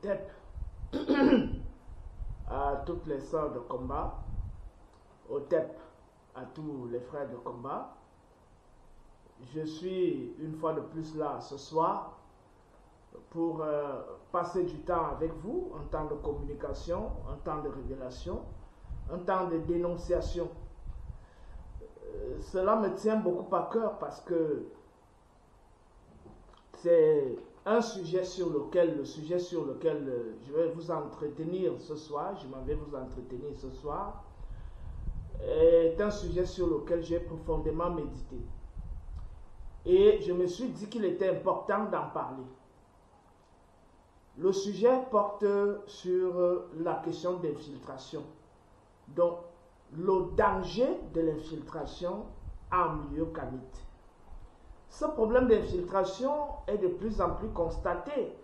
TEP à toutes les sœurs de combat, au TEP à tous les frères de combat. Je suis une fois de plus là ce soir pour passer du temps avec vous, un temps de communication, un temps de révélation, un temps de dénonciation. Cela me tient beaucoup à cœur parce que c'est un sujet sur lequel, je vais vous entretenir ce soir, est un sujet sur lequel j'ai profondément médité. Et je me suis dit qu'il était important d'en parler. Le sujet porte sur la question d'infiltration. Donc, le danger de l'infiltration en milieu kamite. Ce problème d'infiltration est de plus en plus constaté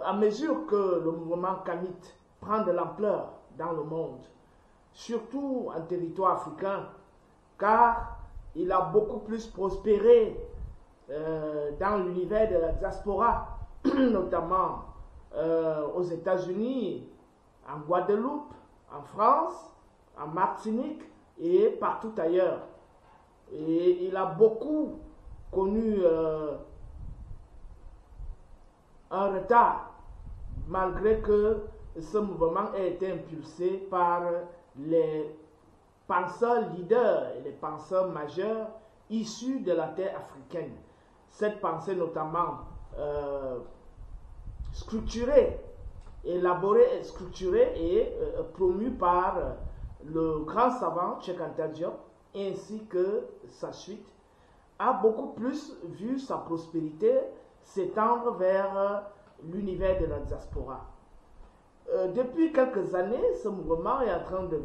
à mesure que le mouvement kamite prend de l'ampleur dans le monde, surtout en territoire africain, car il a beaucoup plus prospéré dans l'univers de la diaspora, notamment aux États-Unis, en Guadeloupe, en France, en Martinique et partout ailleurs. Et il a beaucoup connu un retard, malgré que ce mouvement ait été impulsé par les penseurs leaders et les penseurs majeurs issus de la terre africaine. Cette pensée notamment structurée, élaborée, structurée et promue par le grand savant Cheikh Anta Diop ainsi que sa suite, a beaucoup plus vu sa prospérité s'étendre vers l'univers de la diaspora. Depuis quelques années, ce mouvement est en train de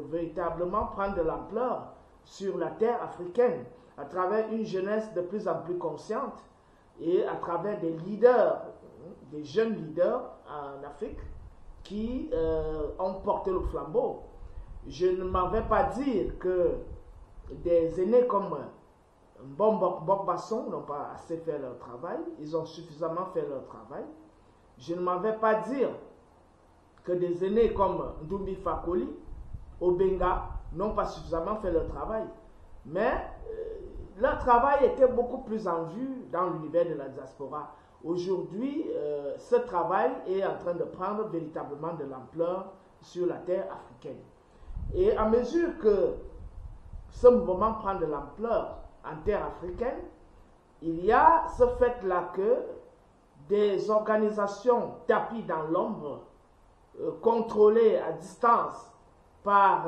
véritablement prendre de l'ampleur sur la terre africaine à travers une jeunesse de plus en plus consciente et à travers des leaders, des jeunes leaders en Afrique qui ont porté le flambeau. Je ne m'en vais pas dire que des aînés comme Bokbasson n'ont pas assez fait leur travail, ils ont suffisamment fait leur travail. Je ne m'en vais pas dire que des aînés comme Ndumbi Fakoli, Obenga n'ont pas suffisamment fait leur travail. Mais leur travail était beaucoup plus en vue dans l'univers de la diaspora. Aujourd'hui, ce travail est en train de prendre véritablement de l'ampleur sur la terre africaine. Et à mesure que ce mouvement prend de l'ampleur en terre africaine, il y a ce fait-là que des organisations tapies dans l'ombre, contrôlées à distance par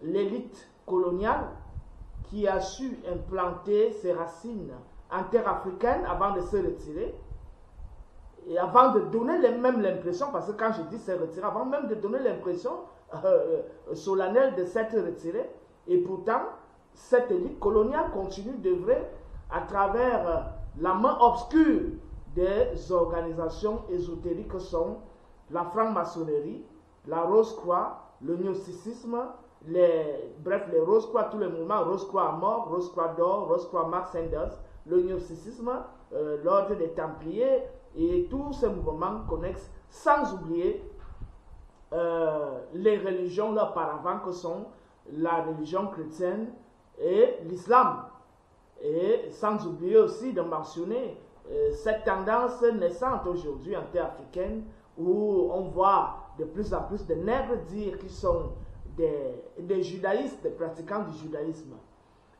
l'élite coloniale qui a su implanter ses racines en terre africaine avant de se retirer et avant de donner même l'impression, parce que quand je dis se retirer, avant même de donner l'impression solennelle de s'être retirée, et pourtant cette élite coloniale continue d'œuvrer à travers la main obscure des organisations ésotériques que sont la franc-maçonnerie, la Rose-Croix, le gnosticisme, bref, les Rose-Croix, tous les mouvements, Rose-Croix à mort, Rose-Croix d'or, Rose-Croix Mark Sanders, le gnosticisme, l'ordre des Templiers et tous ces mouvements connexes, sans oublier les religions là auparavant que sont la religion chrétienne et l'islam. Et sans oublier aussi de mentionner cette tendance naissante aujourd'hui en terre africaine où on voit de plus en plus de nègres dire qu'ils sont des judaïstes, des pratiquants du judaïsme.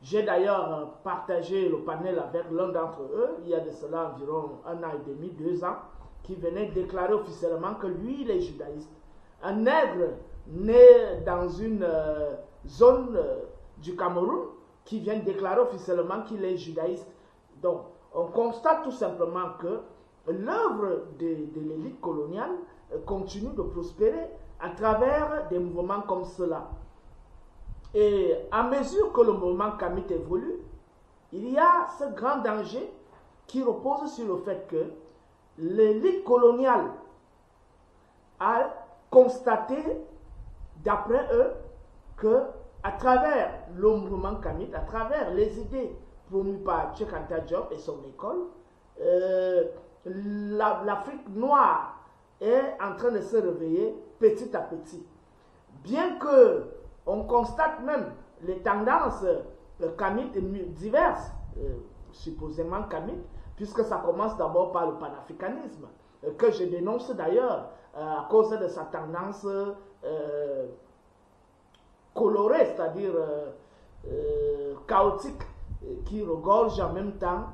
J'ai d'ailleurs partagé le panel avec l'un d'entre eux, il y a de cela environ 1 an et demi, 2 ans, qui venait déclarer officiellement que lui, il est judaïste. Un nègre né dans une zone du Cameroun qui vient déclarer officiellement qu'il est judaïste. Donc, on constate tout simplement que l'œuvre de l'élite coloniale continue de prospérer à travers des mouvements comme cela. Et à mesure que le mouvement kamite évolue, il y a ce grand danger qui repose sur le fait que l'élite coloniale a constaté, d'après eux, que à travers le mouvement kamite, à travers les idées promues par Cheikh Anta Diop et son école, l'Afrique noire est en train de se réveiller petit à petit. Bien que on constate même les tendances kamites diverses, supposément kamites, puisque ça commence d'abord par le panafricanisme, que je dénonce d'ailleurs à cause de sa tendance colorée, c'est-à-dire chaotique, qui regorge en même temps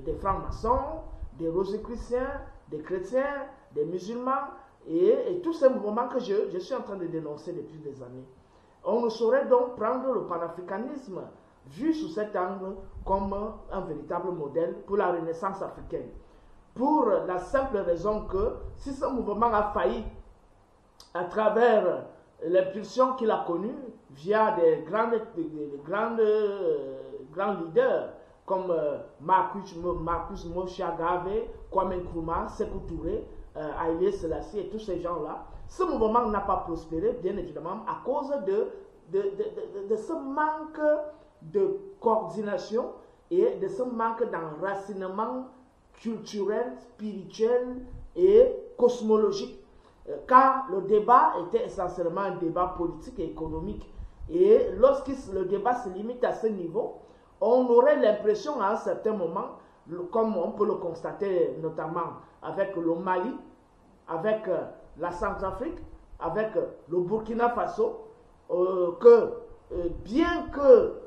des francs-maçons, des rosicruciens, des chrétiens, des musulmans, et tous ces mouvements que je suis en train de dénoncer depuis des années. On ne saurait donc prendre le panafricanisme vu sous cet angle comme un véritable modèle pour la renaissance africaine. Pour la simple raison que si ce mouvement a failli à travers l'impulsion qu'il a connue via des grands leaders comme Marcus Moshiagave, Kwame Nkrumah, Sékou Touré, Haïlé Selassie et tous ces gens-là, ce mouvement n'a pas prospéré, bien évidemment, à cause de ce manque de coordination et de ce manque d'enracinement culturel, spirituel et cosmologique. Car le débat était essentiellement un débat politique et économique. Et lorsque le débat se limite à ce niveau, on aurait l'impression à un certain moment, comme on peut le constater notamment avec le Mali, avec la Centrafrique, avec le Burkina Faso, que bien que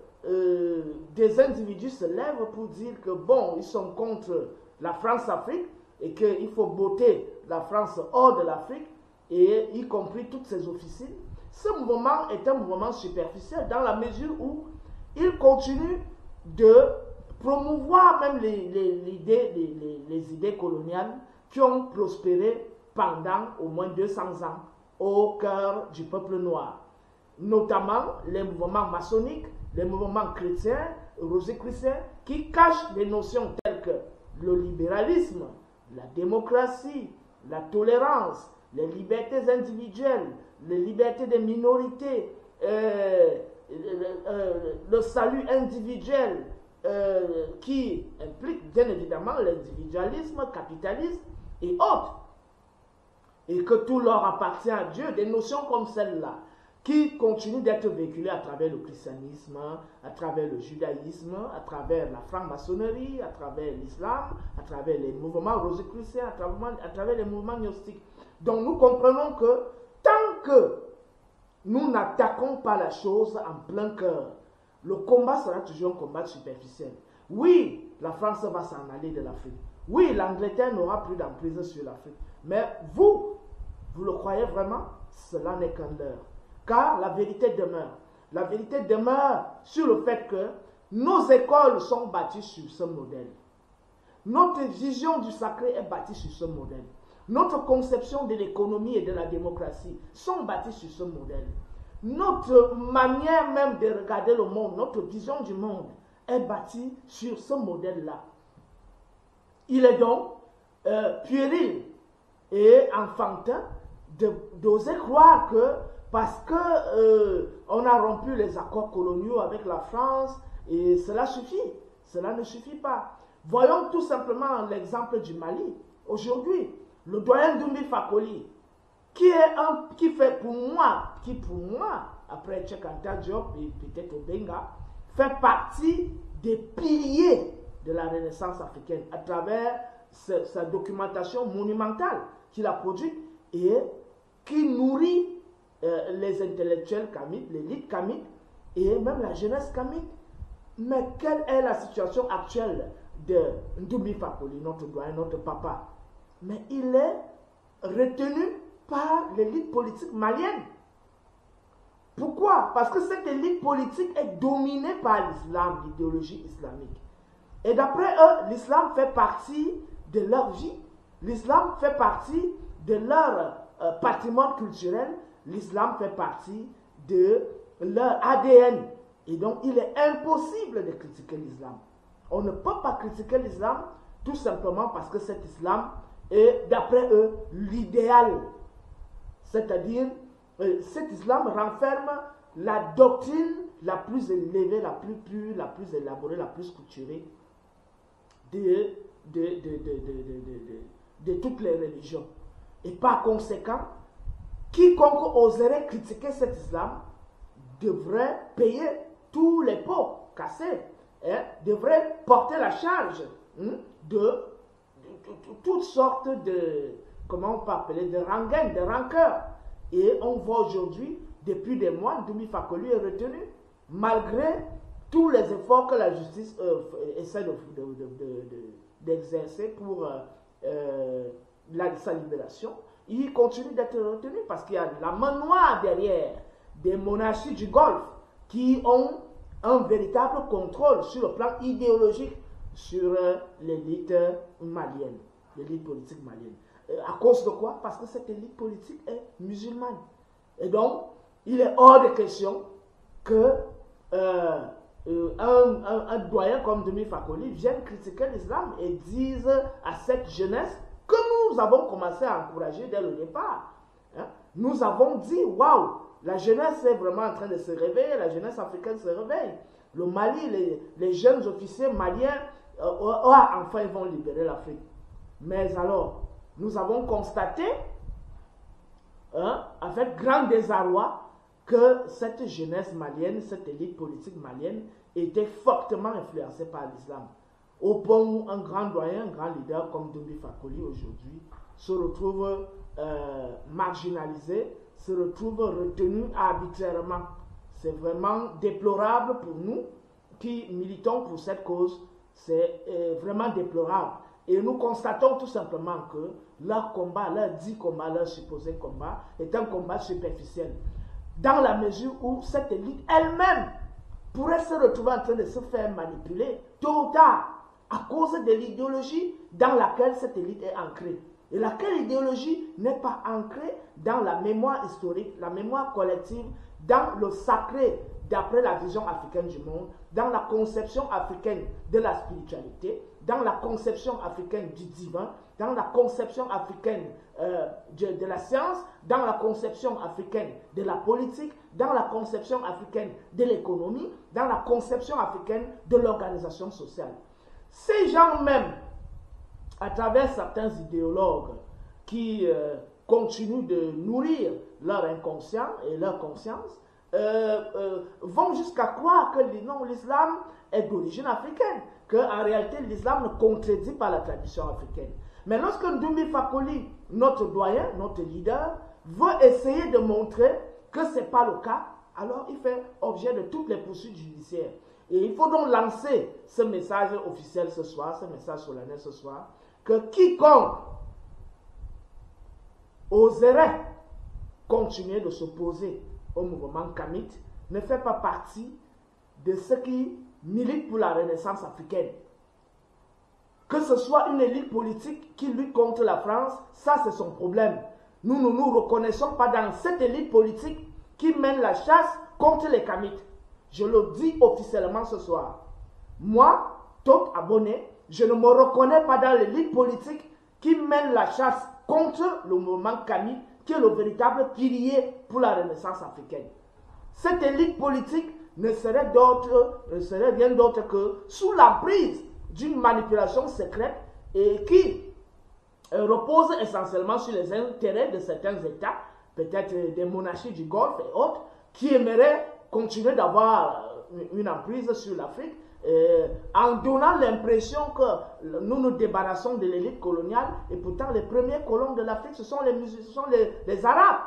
des individus se lèvent pour dire que bon, ils sont contre la France-Afrique et qu'il faut botter la France hors de l'Afrique, et y compris toutes ses officines, ce mouvement est un mouvement superficiel dans la mesure où il continue de promouvoir même les idées coloniales qui ont prospéré pendant au moins 200 ans au cœur du peuple noir, notamment les mouvements maçonniques, les mouvements chrétiens, rosicruciens, qui cachent des notions telles que le libéralisme, la démocratie, la tolérance, les libertés individuelles, les libertés des minorités, le salut individuel qui implique bien évidemment l'individualisme, capitalisme et autres, et que tout leur appartient à Dieu, des notions comme celle-là, qui continuent d'être véhiculées à travers le christianisme, à travers le judaïsme, à travers la franc-maçonnerie, à travers l'islam, à travers les mouvements rosicruciens, à travers les mouvements gnostiques. Donc nous comprenons que tant que nous n'attaquons pas la chose en plein cœur, le combat sera toujours un combat superficiel. Oui, la France va s'en aller de l'Afrique. Oui, l'Angleterre n'aura plus d'emprise sur l'Afrique. Mais vous le croyez vraiment? Cela n'est qu'un leurre. Car la vérité demeure. La vérité demeure sur le fait que nos écoles sont bâties sur ce modèle. Notre vision du sacré est bâtie sur ce modèle. Notre conception de l'économie et de la démocratie sont bâties sur ce modèle. Notre manière même de regarder le monde, notre vision du monde est bâtie sur ce modèle-là. Il est donc puéril et enfantin d'oser croire que parce que on a rompu les accords coloniaux avec la France, et cela suffit. Cela ne suffit pas. Voyons tout simplement l'exemple du Mali. Aujourd'hui, le doyen Ndoumbi Fakoli, qui pour moi, après Cheikh Anta Diop et peut-être Obenga, fait partie des piliers de la Renaissance africaine à travers sa documentation monumentale qu'il a produite et qui nourrit les intellectuels kamites, l'élite kamite et même la jeunesse kamite. Mais quelle est la situation actuelle de Ndoumbi Fakoli, notre doyen, notre papa? Mais il est retenu par l'élite politique malienne. Pourquoi? Parce que cette élite politique est dominée par l'islam, l'idéologie islamique. Et d'après eux, l'islam fait partie de leur vie. L'islam fait partie de leur patrimoine culturel. L'islam fait partie de leur ADN. Et donc, il est impossible de critiquer l'islam. On ne peut pas critiquer l'islam tout simplement parce que cet islam est, d'après eux, l'idéal. C'est-à-dire, cet islam renferme la doctrine la plus élevée, la plus pure, la plus élaborée, la plus structurée de de toutes les religions. Et par conséquent, quiconque oserait critiquer cet islam devrait payer tous les pots cassés, hein, devrait porter la charge de toutes sortes de, comment on peut appeler, de rengaines, de rancœurs. Et on voit aujourd'hui, depuis des mois, Ndoumbi Fakoly est retenu, malgré tous les efforts que la justice essaie d'exercer pour sa libération. Il continue d'être retenu parce qu'il y a la main noire derrière des monarchies du Golfe qui ont un véritable contrôle sur le plan idéologique sur l'élite malienne, l'élite politique malienne. À cause de quoi? Parce que cette élite politique est musulmane. Et donc, il est hors de question que un doyen comme Ndoumbi Fakoly vienne critiquer l'islam et dise à cette jeunesse que nous avons commencé à encourager dès le départ. Hein? Nous avons dit, waouh, la jeunesse est vraiment en train de se réveiller, la jeunesse africaine se réveille. Le Mali, les jeunes officiers maliens, enfin ils vont libérer l'Afrique. Mais alors, nous avons constaté, avec grand désarroi, que cette jeunesse malienne, cette élite politique malienne, était fortement influencée par l'islam. Au point où un grand doyen, un grand leader comme Ndoumbi Fakoly aujourd'hui se retrouve marginalisé, se retrouve retenu arbitrairement. C'est vraiment déplorable pour nous qui militons pour cette cause. C'est vraiment déplorable. Et nous constatons tout simplement que leur combat, leur dit combat, leur supposé combat est un combat superficiel. Dans la mesure où cette élite elle-même pourrait se retrouver en train de se faire manipuler tôt ou tard à cause de l'idéologie dans laquelle cette élite est ancrée. Et laquelle idéologie n'est pas ancrée dans la mémoire historique, la mémoire collective, dans le sacré d'après la vision africaine du monde, dans la conception africaine de la spiritualité, dans la conception africaine du divin, dans la conception africaine de la science, dans la conception africaine de la politique, dans la conception africaine de l'économie, dans la conception africaine de l'organisation sociale. Ces gens même, à travers certains idéologues qui continuent de nourrir leur inconscient et leur conscience, vont jusqu'à croire que l'islam est d'origine africaine, qu'en réalité l'islam ne contredit pas la tradition africaine. Mais lorsque Ndoumbi Fakoly, notre doyen, notre leader, veut essayer de montrer que ce n'est pas le cas, alors il fait objet de toutes les poursuites judiciaires. Et il faut donc lancer ce message officiel ce soir, ce message solennel ce soir, que quiconque oserait continuer de s'opposer au mouvement kamite ne fait pas partie de ceux qui militent pour la renaissance africaine. Que ce soit une élite politique qui lutte contre la France, ça c'est son problème. Nous ne nous reconnaissons pas dans cette élite politique qui mène la chasse contre les kamites. Je le dis officiellement ce soir. Moi, Tot Abonné, je ne me reconnais pas dans l'élite politique qui mène la chasse contre le mouvement kamite, qui est le véritable pilier pour la renaissance africaine. Cette élite politique ne serait rien d'autre que sous l'emprise d'une manipulation secrète et qui repose essentiellement sur les intérêts de certains États, peut-être des monarchies du Golfe et autres, qui aimeraient continuer d'avoir une emprise sur l'Afrique en donnant l'impression que nous nous débarrassons de l'élite coloniale et pourtant les premiers colons de l'Afrique ce sont les Arabes.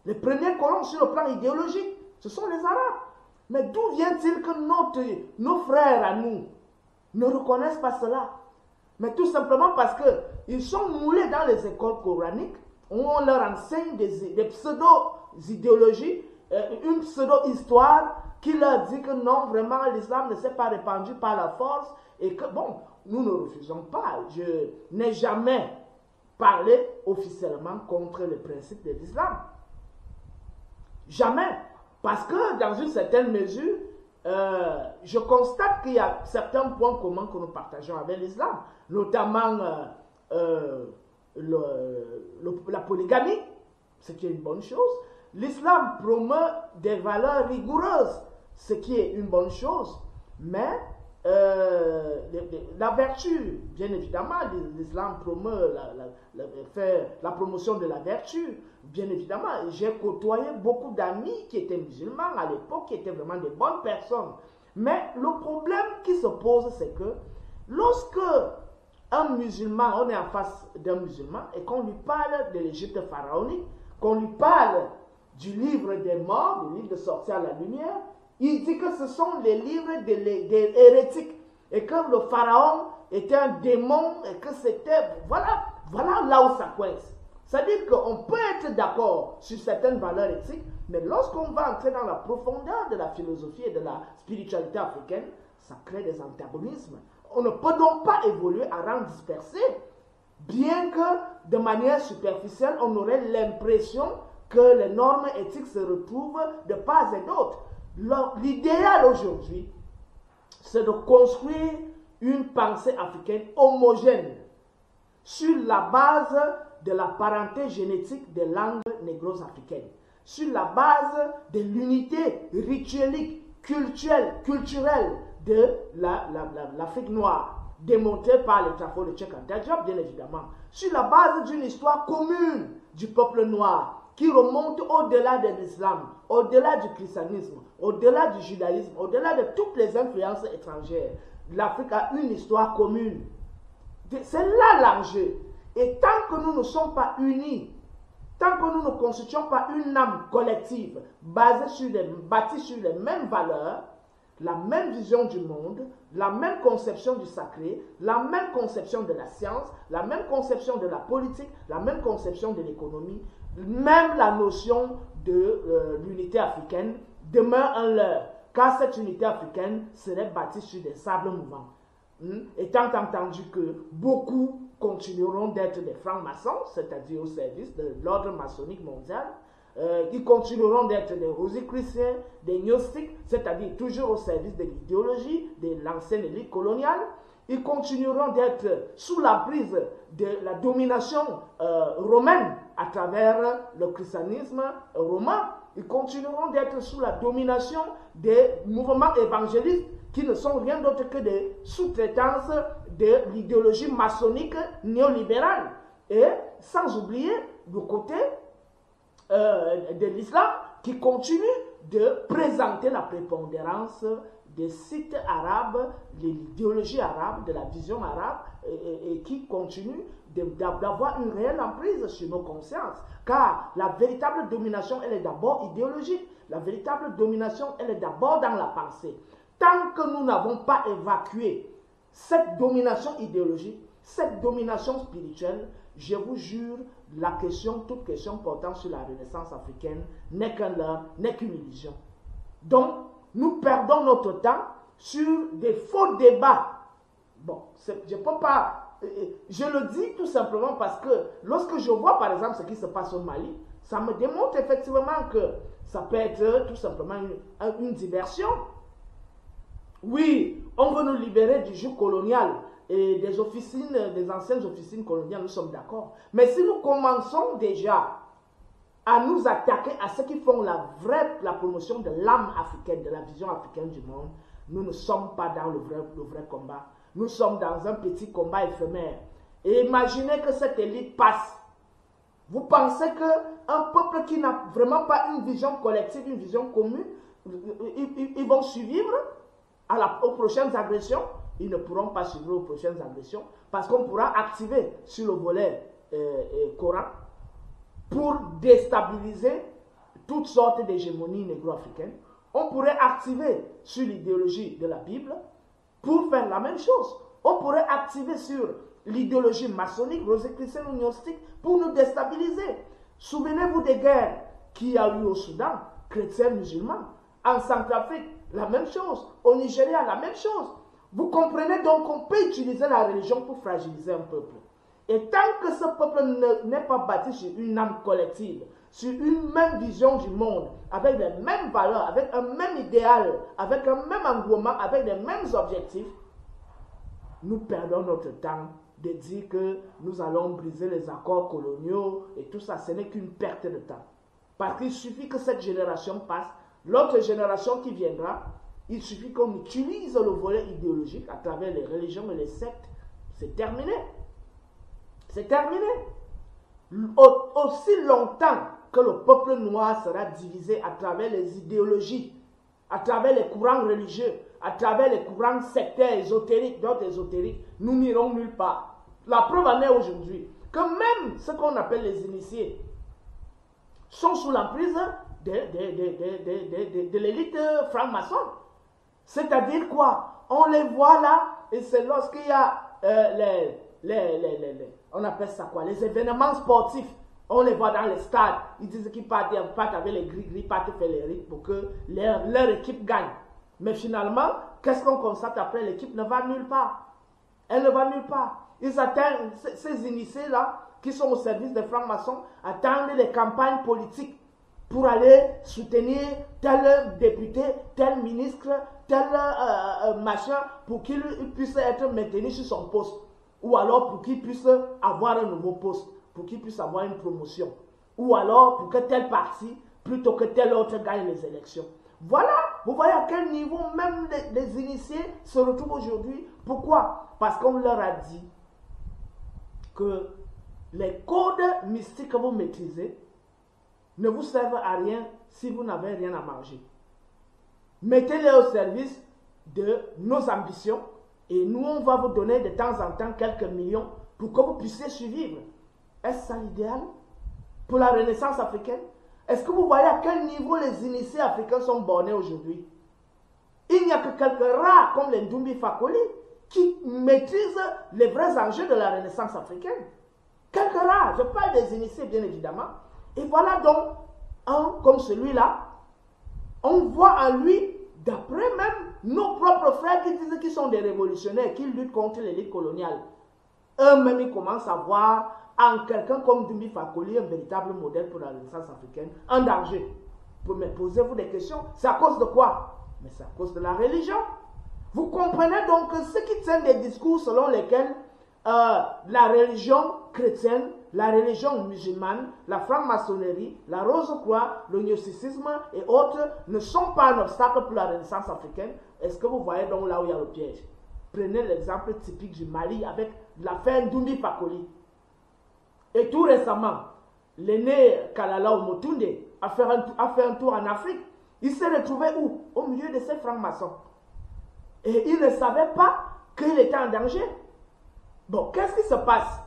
Les premiers colons sur le plan idéologique, ce sont les Arabes. Mais d'où vient-il que nos frères à nous ne reconnaissent pas cela? Mais tout simplement parce qu'ils sont moulés dans les écoles coraniques où on leur enseigne des pseudo-idéologies, une pseudo-histoire qui leur dit que non, vraiment, l'islam ne s'est pas répandu par la force et que, bon, nous ne refusons pas. Je n'ai jamais parlé officiellement contre le principe de l'islam. Jamais. Parce que, dans une certaine mesure, je constate qu'il y a certains points communs que nous partageons avec l'islam, notamment la polygamie, ce qui est une bonne chose. L'islam promeut des valeurs rigoureuses, ce qui est une bonne chose, mais la vertu, bien évidemment, l'islam promeut la promotion de la vertu, bien évidemment. J'ai côtoyé beaucoup d'amis qui étaient musulmans à l'époque, qui étaient vraiment des bonnes personnes. Mais le problème qui se pose, c'est que lorsque un musulman, on est en face d'un musulman, et qu'on lui parle de l'Égypte pharaonique, qu'on lui parle du livre des morts, du livre de sortir à la lumière, il dit que ce sont les livres des hérétiques et que le pharaon était un démon et que c'était... Voilà là où ça coince. C'est-à-dire qu'on peut être d'accord sur certaines valeurs éthiques, mais lorsqu'on va entrer dans la profondeur de la philosophie et de la spiritualité africaine, ça crée des antagonismes. On ne peut donc pas évoluer à rang dispersé, bien que de manière superficielle, on aurait l'impression que les normes éthiques se retrouvent de part et d'autre. L'idéal aujourd'hui, c'est de construire une pensée africaine homogène sur la base de la parenté génétique des langues négro-africaines, sur la base de l'unité rituelique, culturelle de l'Afrique noire, démontrée par les travaux de Cheikh Anta Diop, bien évidemment, sur la base d'une histoire commune du peuple noir, qui remonte au-delà de l'islam, au-delà du christianisme, au-delà du judaïsme, au-delà de toutes les influences étrangères. L'Afrique a une histoire commune. C'est là l'enjeu. Et tant que nous ne sommes pas unis, tant que nous ne constituons pas une âme collective bâtie sur les mêmes valeurs, la même vision du monde, la même conception du sacré, la même conception de la science, la même conception de la politique, la même conception de l'économie, même la notion de l'unité africaine demeure un leurre, car cette unité africaine serait bâtie sur des sables mouvants. Étant entendu que beaucoup continueront d'être des francs-maçons, c'est-à-dire au service de l'ordre maçonnique mondial, qui continueront d'être des rosicruciens, des gnostiques, c'est-à-dire toujours au service de l'idéologie de l'ancienne élite coloniale. Ils continueront d'être sous la prise de la domination romaine à travers le christianisme romain. Ils continueront d'être sous la domination des mouvements évangélistes qui ne sont rien d'autre que des sous-traitances de l'idéologie maçonnique néolibérale. Et sans oublier le côté de l'islam qui continue de présenter la prépondérance des sites arabes, de l'idéologie arabe, de la vision arabe, et qui continue d'avoir une réelle emprise sur nos consciences. Car la véritable domination, elle est d'abord idéologique. La véritable domination, elle est d'abord dans la pensée. Tant que nous n'avons pas évacué cette domination idéologique, cette domination spirituelle, je vous jure, toute question portant sur la Renaissance africaine n'est qu'un leurre, n'est qu'une illusion. Donc, nous perdons notre temps sur des faux débats. Bon, je ne peux pas... Je le dis tout simplement parce que lorsque je vois par exemple ce qui se passe au Mali, ça me démontre effectivement que ça peut être tout simplement une diversion. Oui, on veut nous libérer du joug colonial et des anciennes officines coloniales, nous sommes d'accord. Mais si nous commençons déjà à nous attaquer à ceux qui font la promotion de l'âme africaine, de la vision africaine du monde, nous ne sommes pas dans le vrai combat. Nous sommes dans un petit combat éphémère. Et imaginez que cette élite passe. Vous pensez qu'un peuple qui n'a vraiment pas une vision collective, une vision commune, ils vont survivre aux prochaines agressions? Ils ne pourront pas survivre aux prochaines agressions parce qu'on pourra activer sur le volet Coran pour déstabiliser toutes sortes d'hégémonies négro-africaines. On pourrait activer sur l'idéologie de la Bible pour faire la même chose. On pourrait activer sur l'idéologie maçonnique, rosicrucienne ou gnostique pour nous déstabiliser. Souvenez-vous des guerres qu'il y a eu au Soudan, chrétiens, musulmans. En Centrafrique, la même chose. Au Nigeria, la même chose. Vous comprenez donc qu'on peut utiliser la religion pour fragiliser un peuple. Et tant que ce peuple n'est pas bâti sur une âme collective, sur une même vision du monde, avec les mêmes valeurs, avec un même idéal, avec un même engouement, avec les mêmes objectifs, nous perdons notre temps de dire que nous allons briser les accords coloniaux et tout ça. Ce n'est qu'une perte de temps. Parce qu'il suffit que cette génération passe, l'autre génération qui viendra Il suffit qu'on utilise le volet idéologique à travers les religions et les sectes. C'est terminé. C'est terminé. Aussi longtemps que le peuple noir sera divisé à travers les idéologies, à travers les courants religieux, à travers les courants sectaires, ésotériques, d'autres ésotériques, nous n'irons nulle part. La preuve en est aujourd'hui que même ce qu'on appelle les initiés sont sous l'emprise de l'élite franc-maçonne. C'est-à-dire quoi? On les voit là, et c'est lorsqu'il y a on appelle ça quoi? Les événements sportifs. On les voit dans les stades. Ils disent qu'ils partent avec les gris-gris, partent faire les rites pour que leur équipe gagne. Mais finalement, qu'est-ce qu'on constate après? L'équipe ne va nulle part. Elle ne va nulle part. Ils attendent, ces initiés-là, qui sont au service des francs-maçons, attendent les campagnes politiques pour aller soutenir tel député, tel ministre, tel machin, pour qu'il puisse être maintenu sur son poste. Ou alors pour qu'il puisse avoir un nouveau poste, pour qu'il puisse avoir une promotion. Ou alors pour que tel parti, plutôt que tel autre, gagne les élections. Voilà, vous voyez à quel niveau même les initiés se retrouvent aujourd'hui. Pourquoi? Parce qu'on leur a dit que les codes mystiques que vous maîtrisez ne vous servent à rien si vous n'avez rien à manger. Mettez-les au service de nos ambitions et nous, on va vous donner de temps en temps quelques millions pour que vous puissiez survivre. Est-ce ça l'idéal pour la Renaissance africaine? Est-ce que vous voyez à quel niveau les initiés africains sont bornés aujourd'hui? Il n'y a que quelques rares comme les Ndumbi Fakoli qui maîtrisent les vrais enjeux de la Renaissance africaine. Quelques rares, je parle des initiés bien évidemment. Et voilà donc un comme celui-là, on voit en lui, d'après même nos propres frères qui disent qu'ils sont des révolutionnaires, qui luttent contre l'élite coloniale. Eux-mêmes, ils commencent à voir en quelqu'un comme Ndumbi Fakoli un véritable modèle pour la Renaissance africaine, un danger. Mais posez-vous des questions, c'est à cause de quoi? Mais c'est à cause de la religion. Vous comprenez donc que ceux qui tiennent des discours selon lesquels la religion chrétienne, la religion musulmane, la franc-maçonnerie, la Rose-Croix, le gnosticisme et autres ne sont pas un obstacle pour la Renaissance africaine. Est-ce que vous voyez donc là où il y a le piège? Prenez l'exemple typique du Mali avec l'affaire Ndumbi Fakoli. Et tout récemment, l'aîné Kalala Omotunde a fait un tour en Afrique. Il s'est retrouvé où? Au milieu de ces francs-maçons. Et il ne savait pas qu'il était en danger. Bon, qu'est-ce qui se passe?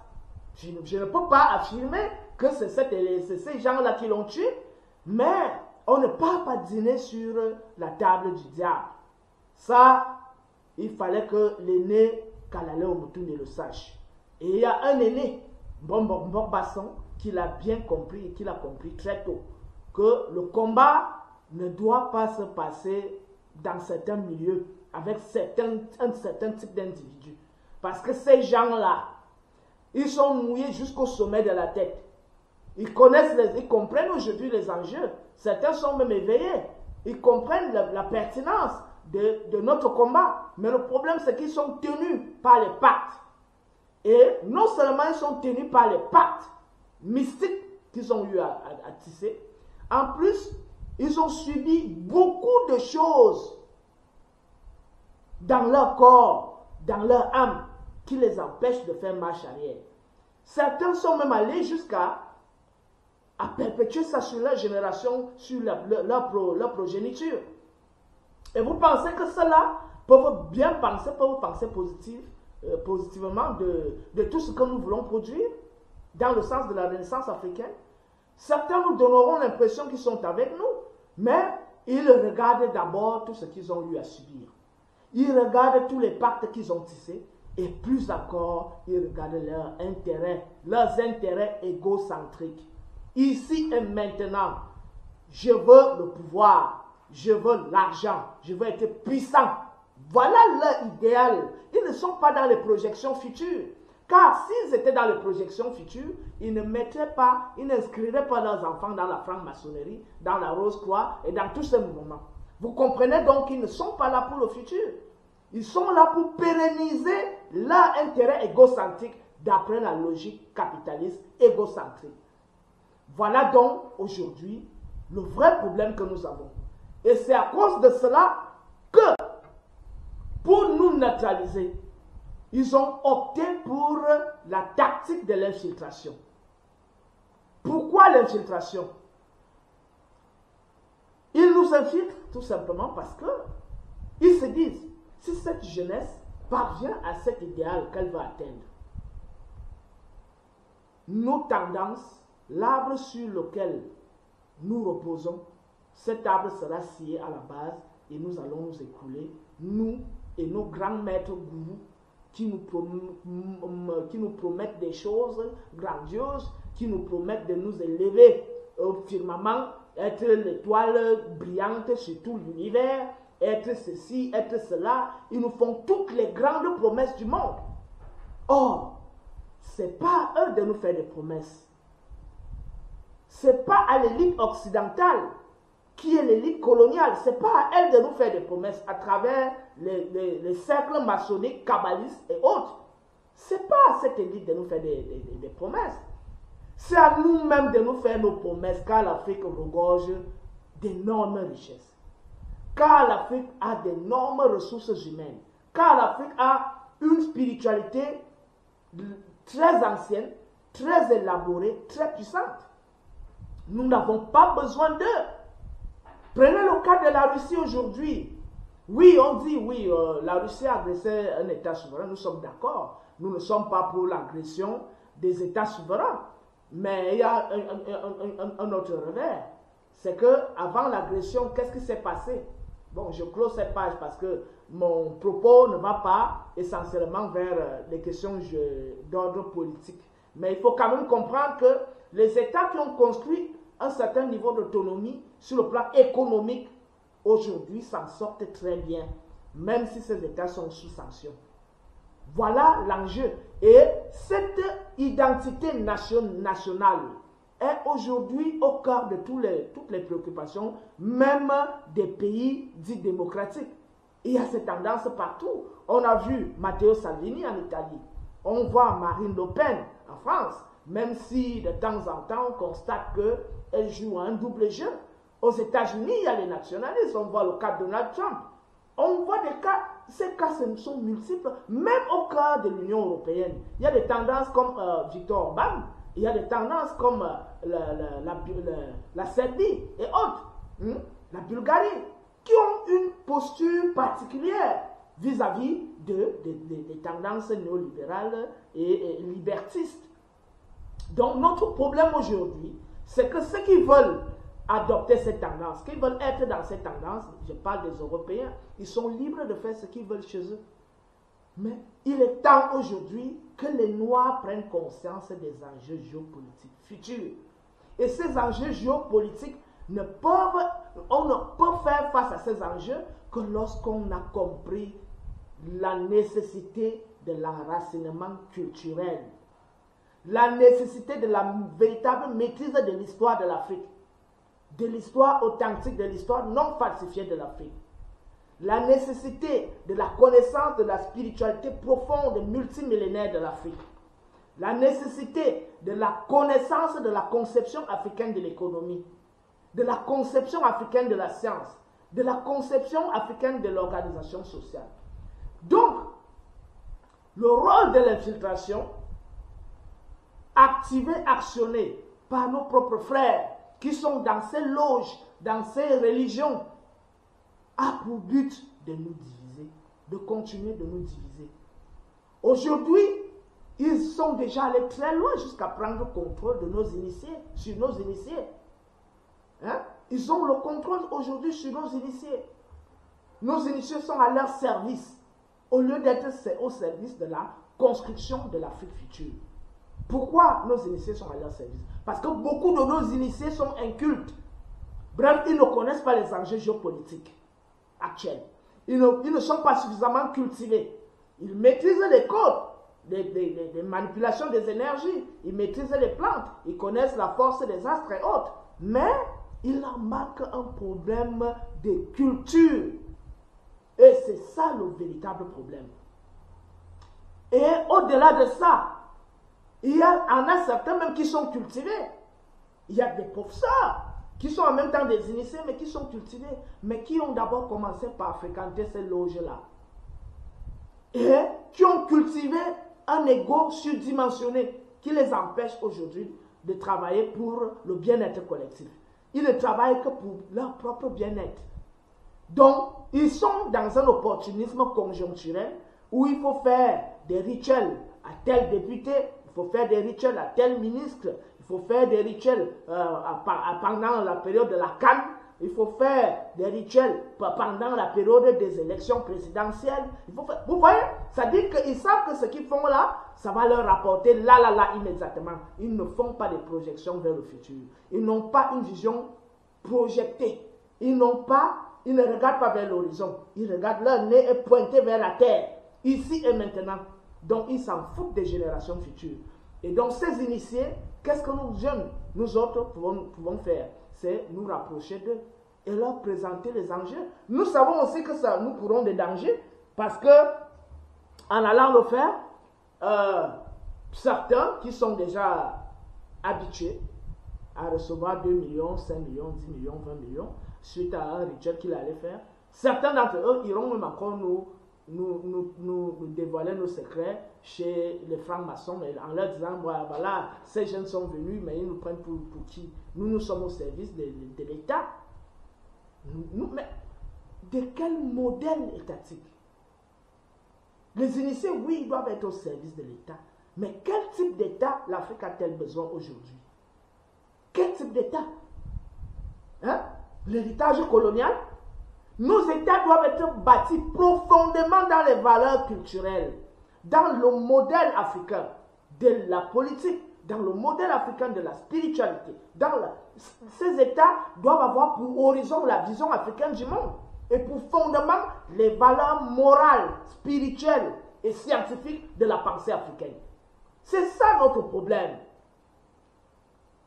Je ne peux pas affirmer que c'est ces gens-là qui l'ont tué, mais on ne part pas dîner sur la table du diable. Ça, il fallait que l'aîné Kalala Omotunde le sache. Et il y a un aîné, Mbok Basson, qui l'a bien compris et qui l'a compris très tôt, que le combat ne doit pas se passer dans certains milieux avec un certain type d'individus. Parce que ces gens-là, ils sont mouillés jusqu'au sommet de la tête. Ils comprennent aujourd'hui les enjeux. Certains sont même éveillés. Ils comprennent la pertinence de notre combat. Mais le problème, c'est qu'ils sont tenus par les pactes. Et non seulement ils sont tenus par les pactes mystiques qu'ils ont eu à tisser, en plus, ils ont subi beaucoup de choses dans leur corps, dans leur âme, qui les empêchent de faire marche arrière. Certains sont même allés jusqu'à perpétuer ça sur leur génération, sur leur progéniture. Et vous pensez que cela peuvent bien penser, peuvent penser positivement de tout ce que nous voulons produire dans le sens de la Renaissance africaine? Certains nous donneront l'impression qu'ils sont avec nous, mais ils regardent d'abord tout ce qu'ils ont eu à subir. Ils regardent tous les pactes qu'ils ont tissés, et plus encore, ils regardent leurs intérêts égocentriques. Ici et maintenant, je veux le pouvoir, je veux l'argent, je veux être puissant. Voilà leur idéal. Ils ne sont pas dans les projections futures. Car s'ils étaient dans les projections futures, ils ne mettraient pas, ils n'inscriraient pas leurs enfants dans la franc-maçonnerie, dans la Rose-Croix et dans tous ces mouvements. Vous comprenez donc qu'ils ne sont pas là pour le futur. Ils sont là pour pérenniser leur intérêt égocentrique d'après la logique capitaliste égocentrique. Voilà donc aujourd'hui le vrai problème que nous avons. Et c'est à cause de cela que Pour nous neutraliser, ils ont opté pour la tactique de l'infiltration. Pourquoi l'infiltration? Ils nous infiltrent tout simplement parce que ils se disent, si cette jeunesse parvient à cet idéal qu'elle va atteindre, nos tendances, l'arbre sur lequel nous reposons, cet arbre sera scié à la base et nous allons nous écouler, nous et nos grands maîtres gourous qui nous promettent des choses grandioses, qui nous promettent de nous élever au firmament, être l'étoile brillante sur tout l'univers, être ceci, être cela. Ils nous font toutes les grandes promesses du monde. Or, ce n'est pas à eux de nous faire des promesses. Ce n'est pas à l'élite occidentale qui est l'élite coloniale. Ce n'est pas à elle de nous faire des promesses à travers les cercles maçonniques, kabbalistes et autres. Ce n'est pas à cette élite de nous faire des promesses. C'est à nous-mêmes de nous faire nos promesses, car l'Afrique regorge d'énormes richesses. Car l'Afrique a d'énormes ressources humaines. Car l'Afrique a une spiritualité très ancienne, très élaborée, très puissante. Nous n'avons pas besoin d'eux. Prenez le cas de la Russie aujourd'hui. Oui, on dit, oui, la Russie a agressé un État souverain, nous sommes d'accord. Nous ne sommes pas pour l'agression des États souverains. Mais il y a un autre revers. C'est qu'avant l'agression, qu'est-ce qui s'est passé? Bon, je close cette page parce que mon propos ne va pas essentiellement vers les questions d'ordre politique. Mais il faut quand même comprendre que les États qui ont construit un certain niveau d'autonomie sur le plan économique, aujourd'hui s'en sortent très bien, même si ces États sont sous sanction. Voilà l'enjeu. Et cette identité nationale est aujourd'hui au cœur de toutes les préoccupations, même des pays dits démocratiques. Il y a cette tendance partout. On a vu Matteo Salvini en Italie. On voit Marine Le Pen en France, même si de temps en temps on constate qu'elle joue un double jeu. Aux États-Unis, il y a les nationalistes. On voit le cas de Donald Trump. On voit des cas, ces cas sont multiples, même au cœur de l'Union européenne. Il y a des tendances comme Viktor Orban, il y a des tendances comme la Serbie et autres, la Bulgarie, qui ont une posture particulière vis-à-vis des tendances néolibérales et libertistes. Donc notre problème aujourd'hui, c'est que ceux qui veulent adopter cette tendance, qui veulent être dans cette tendance, je parle des Européens, ils sont libres de faire ce qu'ils veulent chez eux. Mais il est temps aujourd'hui que les Noirs prennent conscience des enjeux géopolitiques futurs. Et ces enjeux géopolitiques, on ne peut faire face à ces enjeux que lorsqu'on a compris la nécessité de l'enracinement culturel, la nécessité de la véritable maîtrise de l'histoire de l'Afrique, de l'histoire authentique, de l'histoire non falsifiée de l'Afrique. La nécessité de la connaissance de la spiritualité profonde et multimillénaire de l'Afrique. La nécessité de la connaissance de la conception africaine de l'économie, de la conception africaine de la science, de la conception africaine de l'organisation sociale. Donc, le rôle de l'infiltration, activé, actionné par nos propres frères, qui sont dans ces loges, dans ces religions, a pour but de nous diviser, de continuer de nous diviser. Aujourd'hui, ils sont déjà allés très loin jusqu'à prendre le contrôle de nos initiés, sur nos initiés. Hein? Ils ont le contrôle aujourd'hui sur nos initiés. Nos initiés sont à leur service, au lieu d'être au service de la construction de l'Afrique future. Pourquoi nos initiés sont à leur service? Parce que beaucoup de nos initiés sont incultes. Bref, ils ne connaissent pas les enjeux géopolitiques actuels. Ils ne sont pas suffisamment cultivés. Ils maîtrisent les codes, les manipulations des énergies. Ils maîtrisent les plantes. Ils connaissent la force des astres et autres. Mais il leur manque un problème de culture. Et c'est ça le véritable problème. Et au-delà de ça, il y en a certains même qui sont cultivés. Il y a des professeurs qui sont en même temps des initiés, mais qui sont cultivés, mais qui ont d'abord commencé par fréquenter ces loges-là. et qui ont cultivé un ego surdimensionné qui les empêche aujourd'hui de travailler pour le bien-être collectif. Ils ne travaillent que pour leur propre bien-être. Donc, ils sont dans un opportunisme conjoncturel où il faut faire des rituels à tel député, il faut faire des rituels à tel ministre, il faut faire des rituels pendant la période de la CAN, il faut faire des rituels pendant la période des élections présidentielles. Vous voyez, ça dit qu'ils savent que ce qu'ils font là, ça va leur rapporter là immédiatement. Ils ne font pas des projections vers le futur. Ils n'ont pas une vision projetée. Ils ne regardent pas vers l'horizon. Ils regardent, leur nez est pointé vers la terre, ici et maintenant. Donc ils s'en foutent des générations futures. Et donc ces initiés, qu'est-ce que nous jeunes, nous autres pouvons faire? C'est nous rapprocher d'eux et leur présenter les enjeux. Nous savons aussi que ça nous courons des dangers parce que en allant le faire, certains qui sont déjà habitués à recevoir 2 millions, 5 millions, 10 millions, 20 millions suite à un rituel qu'il allait faire, certains d'entre eux iront même encore nous dévoiler nos secrets chez les francs-maçons en leur disant voilà, ces jeunes sont venus mais ils nous prennent pour qui? Nous sommes au service de l'État. Mais de quel modèle étatique? Les initiés, oui, ils doivent être au service de l'État, mais quel type d'État l'Afrique a-t-elle besoin aujourd'hui? Quel type d'État? L'héritage colonial? Nos États doivent être bâtis profondément dans les valeurs culturelles, dans le modèle africain de la politique, dans le modèle africain de la spiritualité. Ces États doivent avoir pour horizon la vision africaine du monde et pour fondement les valeurs morales, spirituelles et scientifiques de la pensée africaine. C'est ça notre problème.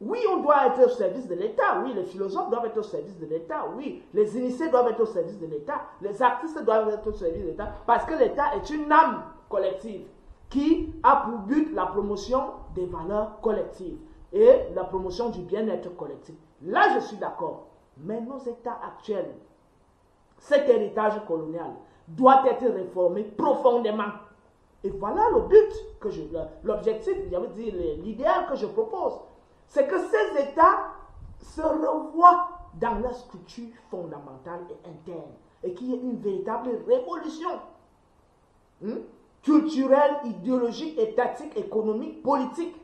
Oui, on doit être au service de l'État. Oui, les philosophes doivent être au service de l'État. Oui, les initiés doivent être au service de l'État. Les artistes doivent être au service de l'État. Parce que l'État est une âme collective qui a pour but la promotion des valeurs collectives et la promotion du bien-être collectif. Là, je suis d'accord. Mais nos États actuels, cet héritage colonial, doit être réformé profondément. Et voilà le but, l'objectif, l'idéal que je propose. C'est que ces États se revoient dans leur structure fondamentale et interne et qu'il y ait une véritable révolution culturelle, idéologique, étatique, économique, politique.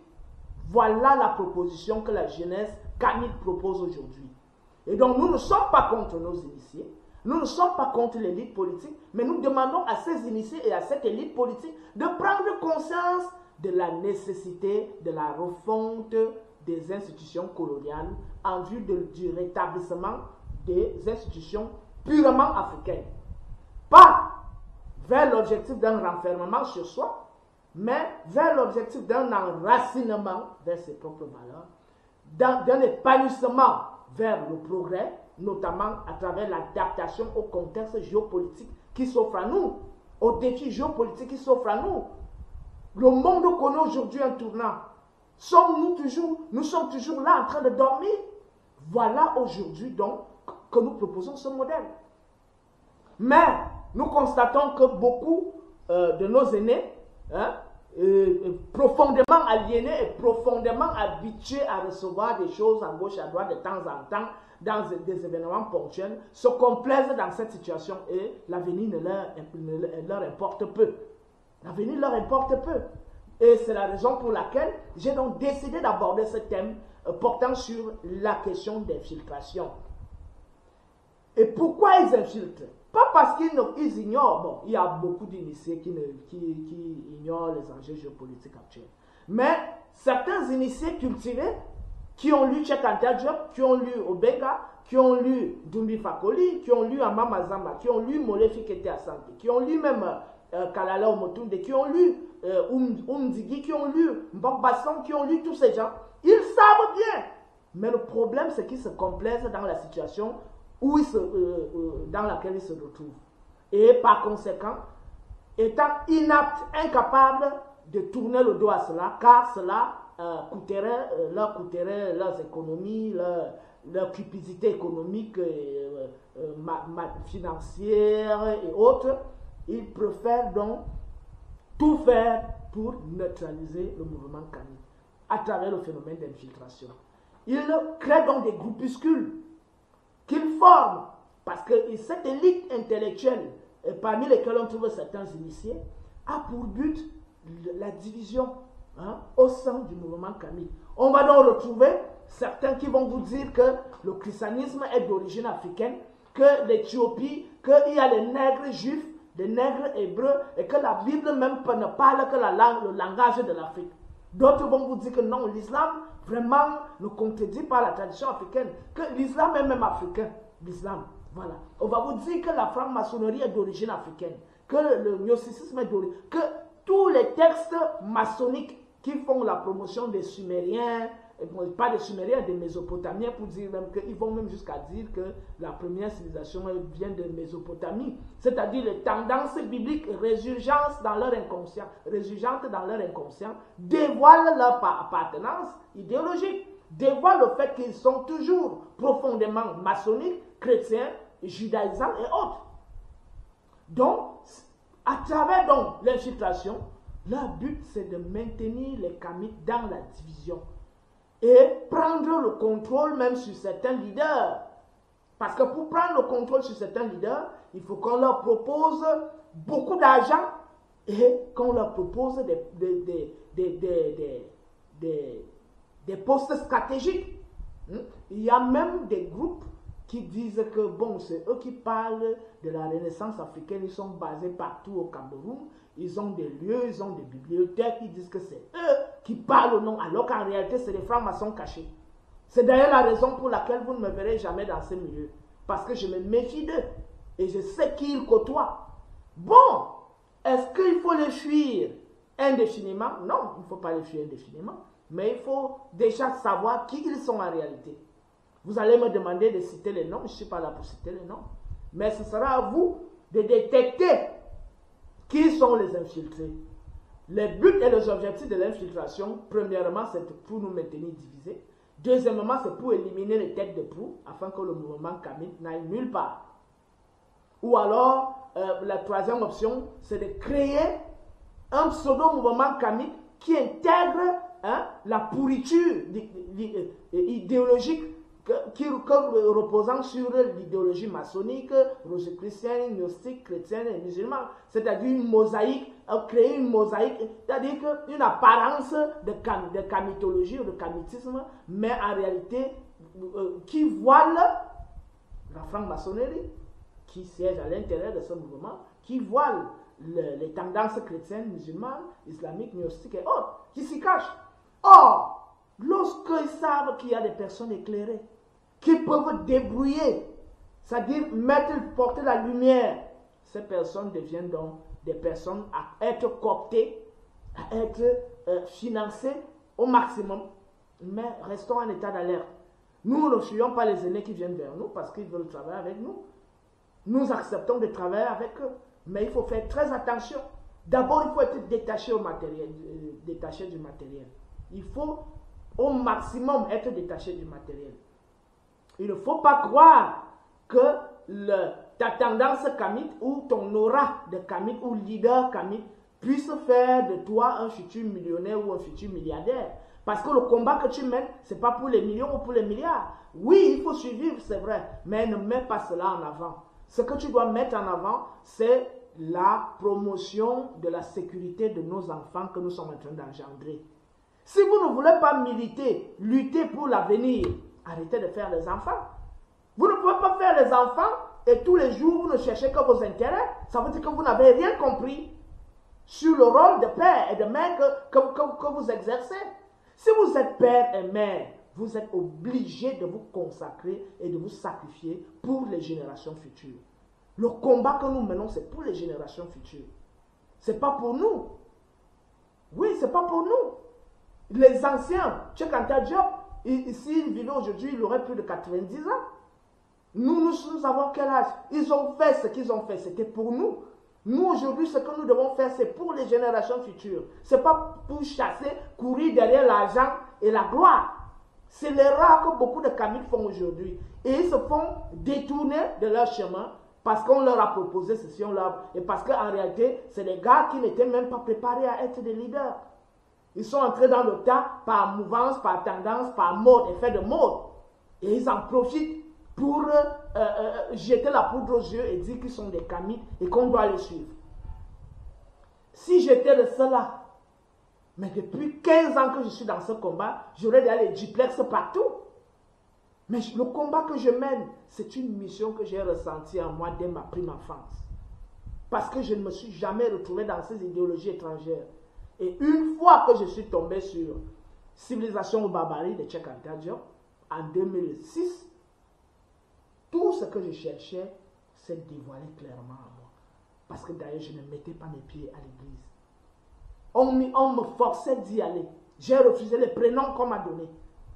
Voilà la proposition que la jeunesse canique propose aujourd'hui. Et donc nous ne sommes pas contre nos initiés, nous ne sommes pas contre l'élite politique, mais nous demandons à ces initiés et à cette élite politique de prendre conscience de la nécessité de la refonte des institutions coloniales en vue du rétablissement des institutions purement africaines. Pas vers l'objectif d'un renfermement sur soi, mais vers l'objectif d'un enracinement vers ses propres valeurs, d'un épanouissement vers le progrès, notamment à travers l'adaptation au contexte géopolitique qui s'offre à nous, aux défis géopolitiques qui s'offrent à nous. Le monde connaît aujourd'hui un tournant. Nous sommes toujours là en train de dormir. Voilà aujourd'hui donc que nous proposons ce modèle. Mais nous constatons que beaucoup de nos aînés, profondément aliénés et profondément habitués à recevoir des choses à gauche, à droite, de temps en temps, dans des événements ponctuels, se complaisent dans cette situation et l'avenir ne leur importe peu. L'avenir leur importe peu. Et c'est la raison pour laquelle j'ai donc décidé d'aborder ce thème portant sur la question d'infiltration. Et pourquoi ils infiltrent? Pas parce qu'ils ignorent, bon, il y a beaucoup d'initiés qui ignorent les enjeux géopolitiques actuels. Mais certains initiés cultivés, qui ont lu Cheikh Anta Diop, qui ont lu Obenga, qui ont lu Dumbi Fakoli, qui ont lu Amama Zamba, qui ont lu Molefi Kete Asante, qui ont lu même Kalala Omotunde, qui ont lu Umdigi, qui ont lu Mbok Basson, qui ont lu tous ces gens, ils savent bien. Mais le problème, c'est qu'ils se complaisent dans la situation dans laquelle ils se retrouvent. Et par conséquent, étant inaptes, incapables de tourner le dos à cela, car cela leur coûterait leurs économies, leur cupidité économique, financière et autres, ils préfèrent donc tout faire pour neutraliser le mouvement Kami à travers le phénomène d'infiltration. Ils créent donc des groupuscules qu'ils forment parce que cette élite intellectuelle, parmi lesquelles on trouve certains initiés, a pour but la division au sein du mouvement Kami. On va donc retrouver certains qui vont vous dire que le christianisme est d'origine africaine, que l'Éthiopie, qu'il y a les nègres juifs, des nègres hébreux, et que la Bible même ne parle que le langage de l'Afrique. D'autres vont vous dire que non, l'islam vraiment ne contredit pas la tradition africaine, que l'islam est même africain, l'islam. Voilà. On va vous dire que la franc-maçonnerie est d'origine africaine, que le gnosticisme est d'origine, que tous les textes maçonniques qui font la promotion des Sumériens, pas des Sumériens, des Mésopotamiens, pour dire même qu'ils vont même jusqu'à dire que la première civilisation vient de Mésopotamie, c'est-à-dire les tendances bibliques résurgentes dans leur inconscient, dévoilent leur appartenance idéologique, dévoilent le fait qu'ils sont toujours profondément maçonniques, chrétiens, judaïsants et autres. Donc, à travers donc l'infiltration, leur but c'est de maintenir les Kamites dans la division et prendre le contrôle même sur certains leaders. Parce que pour prendre le contrôle sur certains leaders, il faut qu'on leur propose beaucoup d'argent et qu'on leur propose des postes stratégiques. Il y a même des groupes qui disent que bon, c'est eux qui parlent de la Renaissance africaine, ils sont basés partout au Cameroun, ils ont des lieux, ils ont des bibliothèques, ils disent que c'est eux qui parlent au nom, alors qu'en réalité c'est des francs-maçons cachés. C'est d'ailleurs la raison pour laquelle vous ne me verrez jamais dans ces milieux, parce que je me méfie d'eux et je sais qui ils côtoient. Bon, est-ce qu'il faut les fuir indéfiniment? Non, il ne faut pas les fuir indéfiniment, mais il faut déjà savoir qui ils sont en réalité. Vous allez me demander de citer les noms, je ne suis pas là pour citer les noms, mais ce sera à vous de détecter qui sont les infiltrés. Les buts et les objectifs de l'infiltration, premièrement, c'est pour nous maintenir divisés. Deuxièmement, c'est pour éliminer les têtes de proue, afin que le mouvement Kamite n'aille nulle part. Ou alors, la troisième option, c'est de créer un pseudo-mouvement Kamite qui intègre la pourriture idéologique reposant sur l'idéologie maçonnique, rosicrucienne, gnostique, chrétienne et musulmane. C'est-à-dire une mosaïque, créer une mosaïque, c'est-à-dire une apparence de kamitologie ou de kamitisme, mais en réalité qui voile la franc-maçonnerie, qui siège à l'intérieur de ce mouvement, qui voile les tendances chrétiennes, musulmanes, islamiques, gnostiques et autres, qui s'y cachent. Or, lorsqu'ils savent qu'il y a des personnes éclairées, qui peuvent débrouiller, c'est-à-dire porter la lumière, ces personnes deviennent donc des personnes à être cooptées, à être financées au maximum. Mais restons en état d'alerte. Nous ne fuyons pas les aînés qui viennent vers nous parce qu'ils veulent travailler avec nous. Nous acceptons de travailler avec eux, mais il faut faire très attention. D'abord, il faut être détaché du matériel. Il faut au maximum être détaché du matériel. Il ne faut pas croire que ta tendance kamite ou ton aura de kamite ou leader kamite puisse faire de toi un futur millionnaire ou un futur milliardaire. Parce que le combat que tu mènes, ce n'est pas pour les millions ou pour les milliards. Oui, il faut survivre, c'est vrai, mais ne mets pas cela en avant. Ce que tu dois mettre en avant, c'est la promotion de la sécurité de nos enfants que nous sommes en train d'engendrer. Si vous ne voulez pas militer, lutter pour l'avenir, arrêtez de faire les enfants. Vous ne pouvez pas faire les enfants et tous les jours vous ne cherchez que vos intérêts. Ça veut dire que vous n'avez rien compris sur le rôle de père et de mère que vous exercez. Si vous êtes père et mère, vous êtes obligé de vous consacrer et de vous sacrifier pour les générations futures. Le combat que nous menons, c'est pour les générations futures. Ce n'est pas pour nous. Oui, ce n'est pas pour nous. Les anciens, Cheikh Anta Diop, s'il vivait aujourd'hui, il aurait plus de 90 ans. Nous avons quel âge? Ils ont fait ce qu'ils ont fait, c'était pour nous. Nous, aujourd'hui, ce que nous devons faire, c'est pour les générations futures. Ce n'est pas pour chasser, courir derrière l'argent et la gloire. C'est l'erreur que beaucoup de kamites font aujourd'hui. Et ils se font détourner de leur chemin parce qu'on leur a proposé ceci, et parce qu'en réalité, c'est des gars qui n'étaient même pas préparés à être des leaders. Ils sont entrés dans le tas par mouvance, par tendance, par mode, effet de mode. Et ils en profitent pour jeter la poudre aux yeux et dire qu'ils sont des kamites et qu'on doit les suivre. Si j'étais de cela, mais depuis 15 ans que je suis dans ce combat, j'aurais déjà les duplex partout. Mais le combat que je mène, c'est une mission que j'ai ressentie en moi dès ma prime enfance. Parce que je ne me suis jamais retrouvé dans ces idéologies étrangères. Et une fois que je suis tombé sur Civilisation ou barbarie de Cheikh Anta Diop, en 2006, tout ce que je cherchais s'est dévoilé clairement à moi. Parce que d'ailleurs, je ne mettais pas mes pieds à l'église. On me forçait d'y aller. J'ai refusé les prénoms qu'on m'a donnés.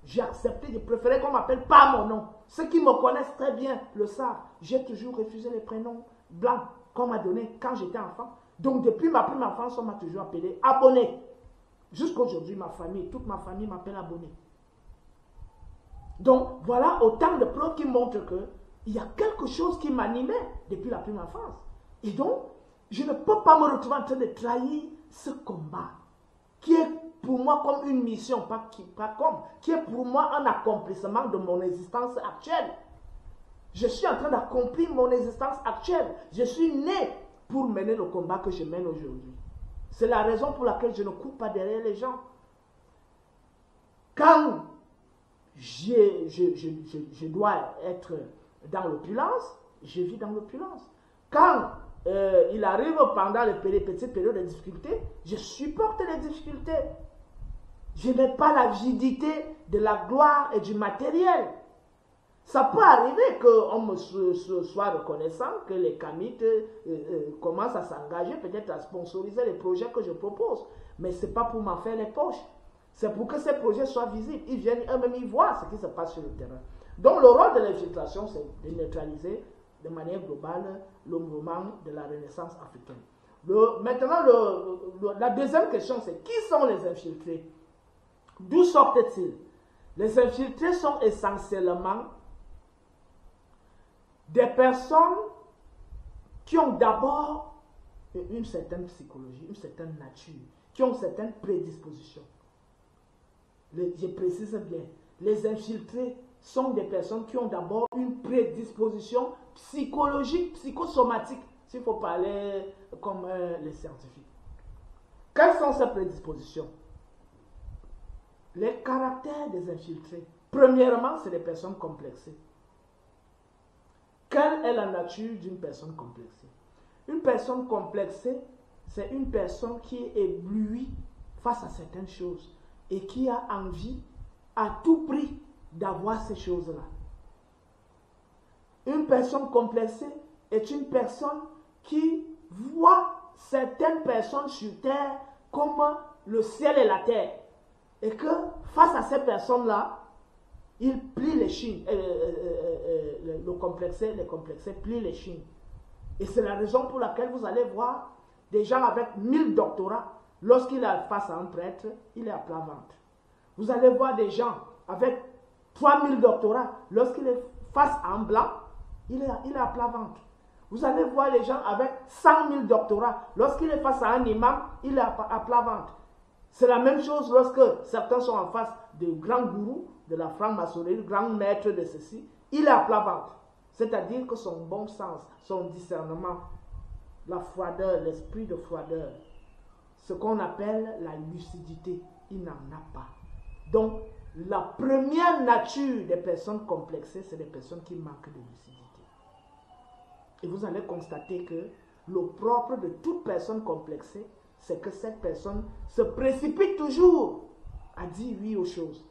J'ai accepté, j'ai préféré qu'on m'appelle par mon nom. Ceux qui me connaissent très bien le savent. J'ai toujours refusé les prénoms blancs qu'on m'a donnés quand j'étais enfant. Donc depuis ma prime enfance, on m'a toujours appelé abonné. Jusqu'aujourd'hui, ma famille, toute ma famille m'appelle abonné. Donc voilà autant de preuves qui montrent qu'il y a quelque chose qui m'animait depuis la prime enfance. Et donc, je ne peux pas me retrouver en train de trahir ce combat qui est pour moi comme une mission, qui est pour moi un accomplissement de mon existence actuelle. Je suis en train d'accomplir mon existence actuelle. Je suis né pour mener le combat que je mène aujourd'hui. C'est la raison pour laquelle je ne cours pas derrière les gens. Quand je dois être dans l'opulence, je vis dans l'opulence. Quand il arrive pendant les petites périodes de difficulté, je supporte les difficultés. Je n'ai pas l'avidité de la gloire et du matériel. Ça peut arriver qu'on me soit reconnaissant, que les kamites commencent à s'engager, peut-être à sponsoriser les projets que je propose. Mais ce n'est pas pour m'en faire les poches. C'est pour que ces projets soient visibles. Ils viennent eux-mêmes, ils voient ce qui se passe sur le terrain. Donc le rôle de l'infiltration, c'est de neutraliser de manière globale le mouvement de la Renaissance africaine. Maintenant, la deuxième question, c'est qui sont les infiltrés? D'où sortent-ils? Les infiltrés sont essentiellement des personnes qui ont d'abord une certaine psychologie, une certaine nature, qui ont certaines prédispositions. Je précise bien, les infiltrés sont des personnes qui ont d'abord une prédisposition psychologique, psychosomatique, s'il faut parler comme les scientifiques. Quelles sont ces prédispositions? Les caractères des infiltrés. Premièrement, c'est des personnes complexées. Quelle est la nature d'une personne complexée? Une personne complexée, c'est une personne qui est éblouie face à certaines choses et qui a envie à tout prix d'avoir ces choses-là. Une personne complexée est une personne qui voit certaines personnes sur terre comme le ciel et la terre. Et que face à ces personnes-là, il plie les chines. Les complexés plient les chines. Et c'est la raison pour laquelle vous allez voir des gens avec 1000 doctorats. Lorsqu'il est face à un prêtre, il est à plat ventre. Vous allez voir des gens avec 3000 doctorats. Lorsqu'il est face à un blanc, il est à plat ventre. Vous allez voir les gens avec 100 000 doctorats. Lorsqu'il est face à un imam, il est à plat ventre. C'est la même chose lorsque certains sont en face de grands gourous de la franc-maçonnerie, grands maîtres de ceci, il est à plat ventre. C'est-à-dire que son bon sens, son discernement, la froideur, l'esprit de froideur, ce qu'on appelle la lucidité, il n'en a pas. Donc, la première nature des personnes complexées, c'est des personnes qui manquent de lucidité. Et vous allez constater que le propre de toute personne complexée, c'est que cette personne se précipite toujours à dire oui aux choses,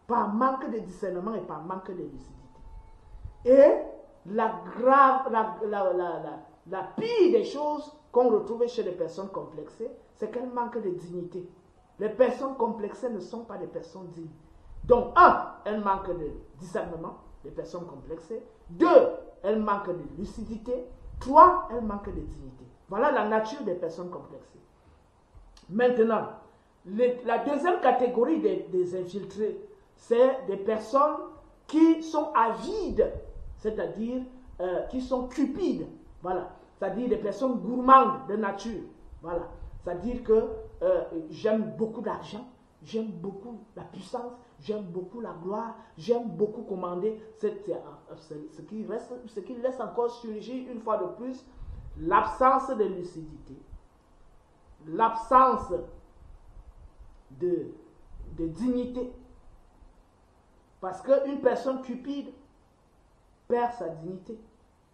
par manque de discernement et par manque de lucidité. Et la pire des choses qu'on retrouve chez les personnes complexées, c'est qu'elles manquent de dignité. Les personnes complexées ne sont pas des personnes dignes. Donc, elles manquent de discernement, les personnes complexées. 2, elles manquent de lucidité. 3, elles manquent de dignité. Voilà la nature des personnes complexées. Maintenant, la deuxième catégorie des infiltrés, c'est des personnes qui sont avides, c'est-à-dire qui sont cupides. Voilà. C'est-à-dire des personnes gourmandes de nature. Voilà. C'est-à-dire que j'aime beaucoup l'argent, j'aime beaucoup la puissance, j'aime beaucoup la gloire, j'aime beaucoup commander. Ce qui laisse encore surgir une fois de plus l'absence de lucidité, l'absence de dignité. Parce qu'une personne cupide perd sa dignité.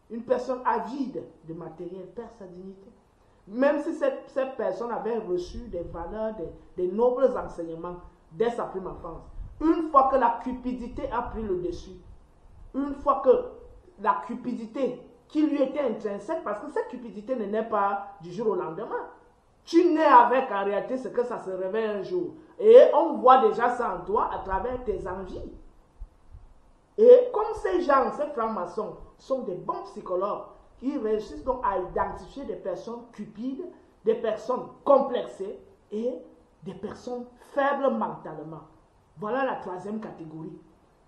Une personne avide de matériel perd sa dignité. Même si cette personne avait reçu des valeurs, des nobles enseignements dès sa prime enfance, une fois que la cupidité a pris le dessus, une fois que la cupidité qui lui était intrinsèque, parce que cette cupidité ne naît pas du jour au lendemain. Tu nais avec en réalité ce que ça se réveille un jour. Et on voit déjà ça en toi à travers tes envies. Et comme ces gens, ces francs-maçons, sont des bons psychologues, ils réussissent donc à identifier des personnes cupides, des personnes complexées et des personnes faibles mentalement. Voilà la troisième catégorie.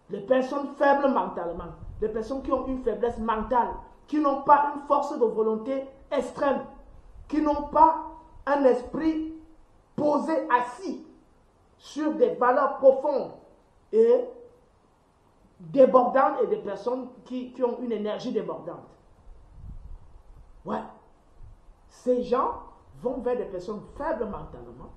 Les personnes faibles mentalement, les personnes qui ont une faiblesse mentale, qui n'ont pas une force de volonté extrême, qui n'ont pas un esprit posé, assis sur des valeurs profondes et débordantes, et des personnes qui ont une énergie débordante. Ouais. Ces gens vont vers des personnes faibles mentalement,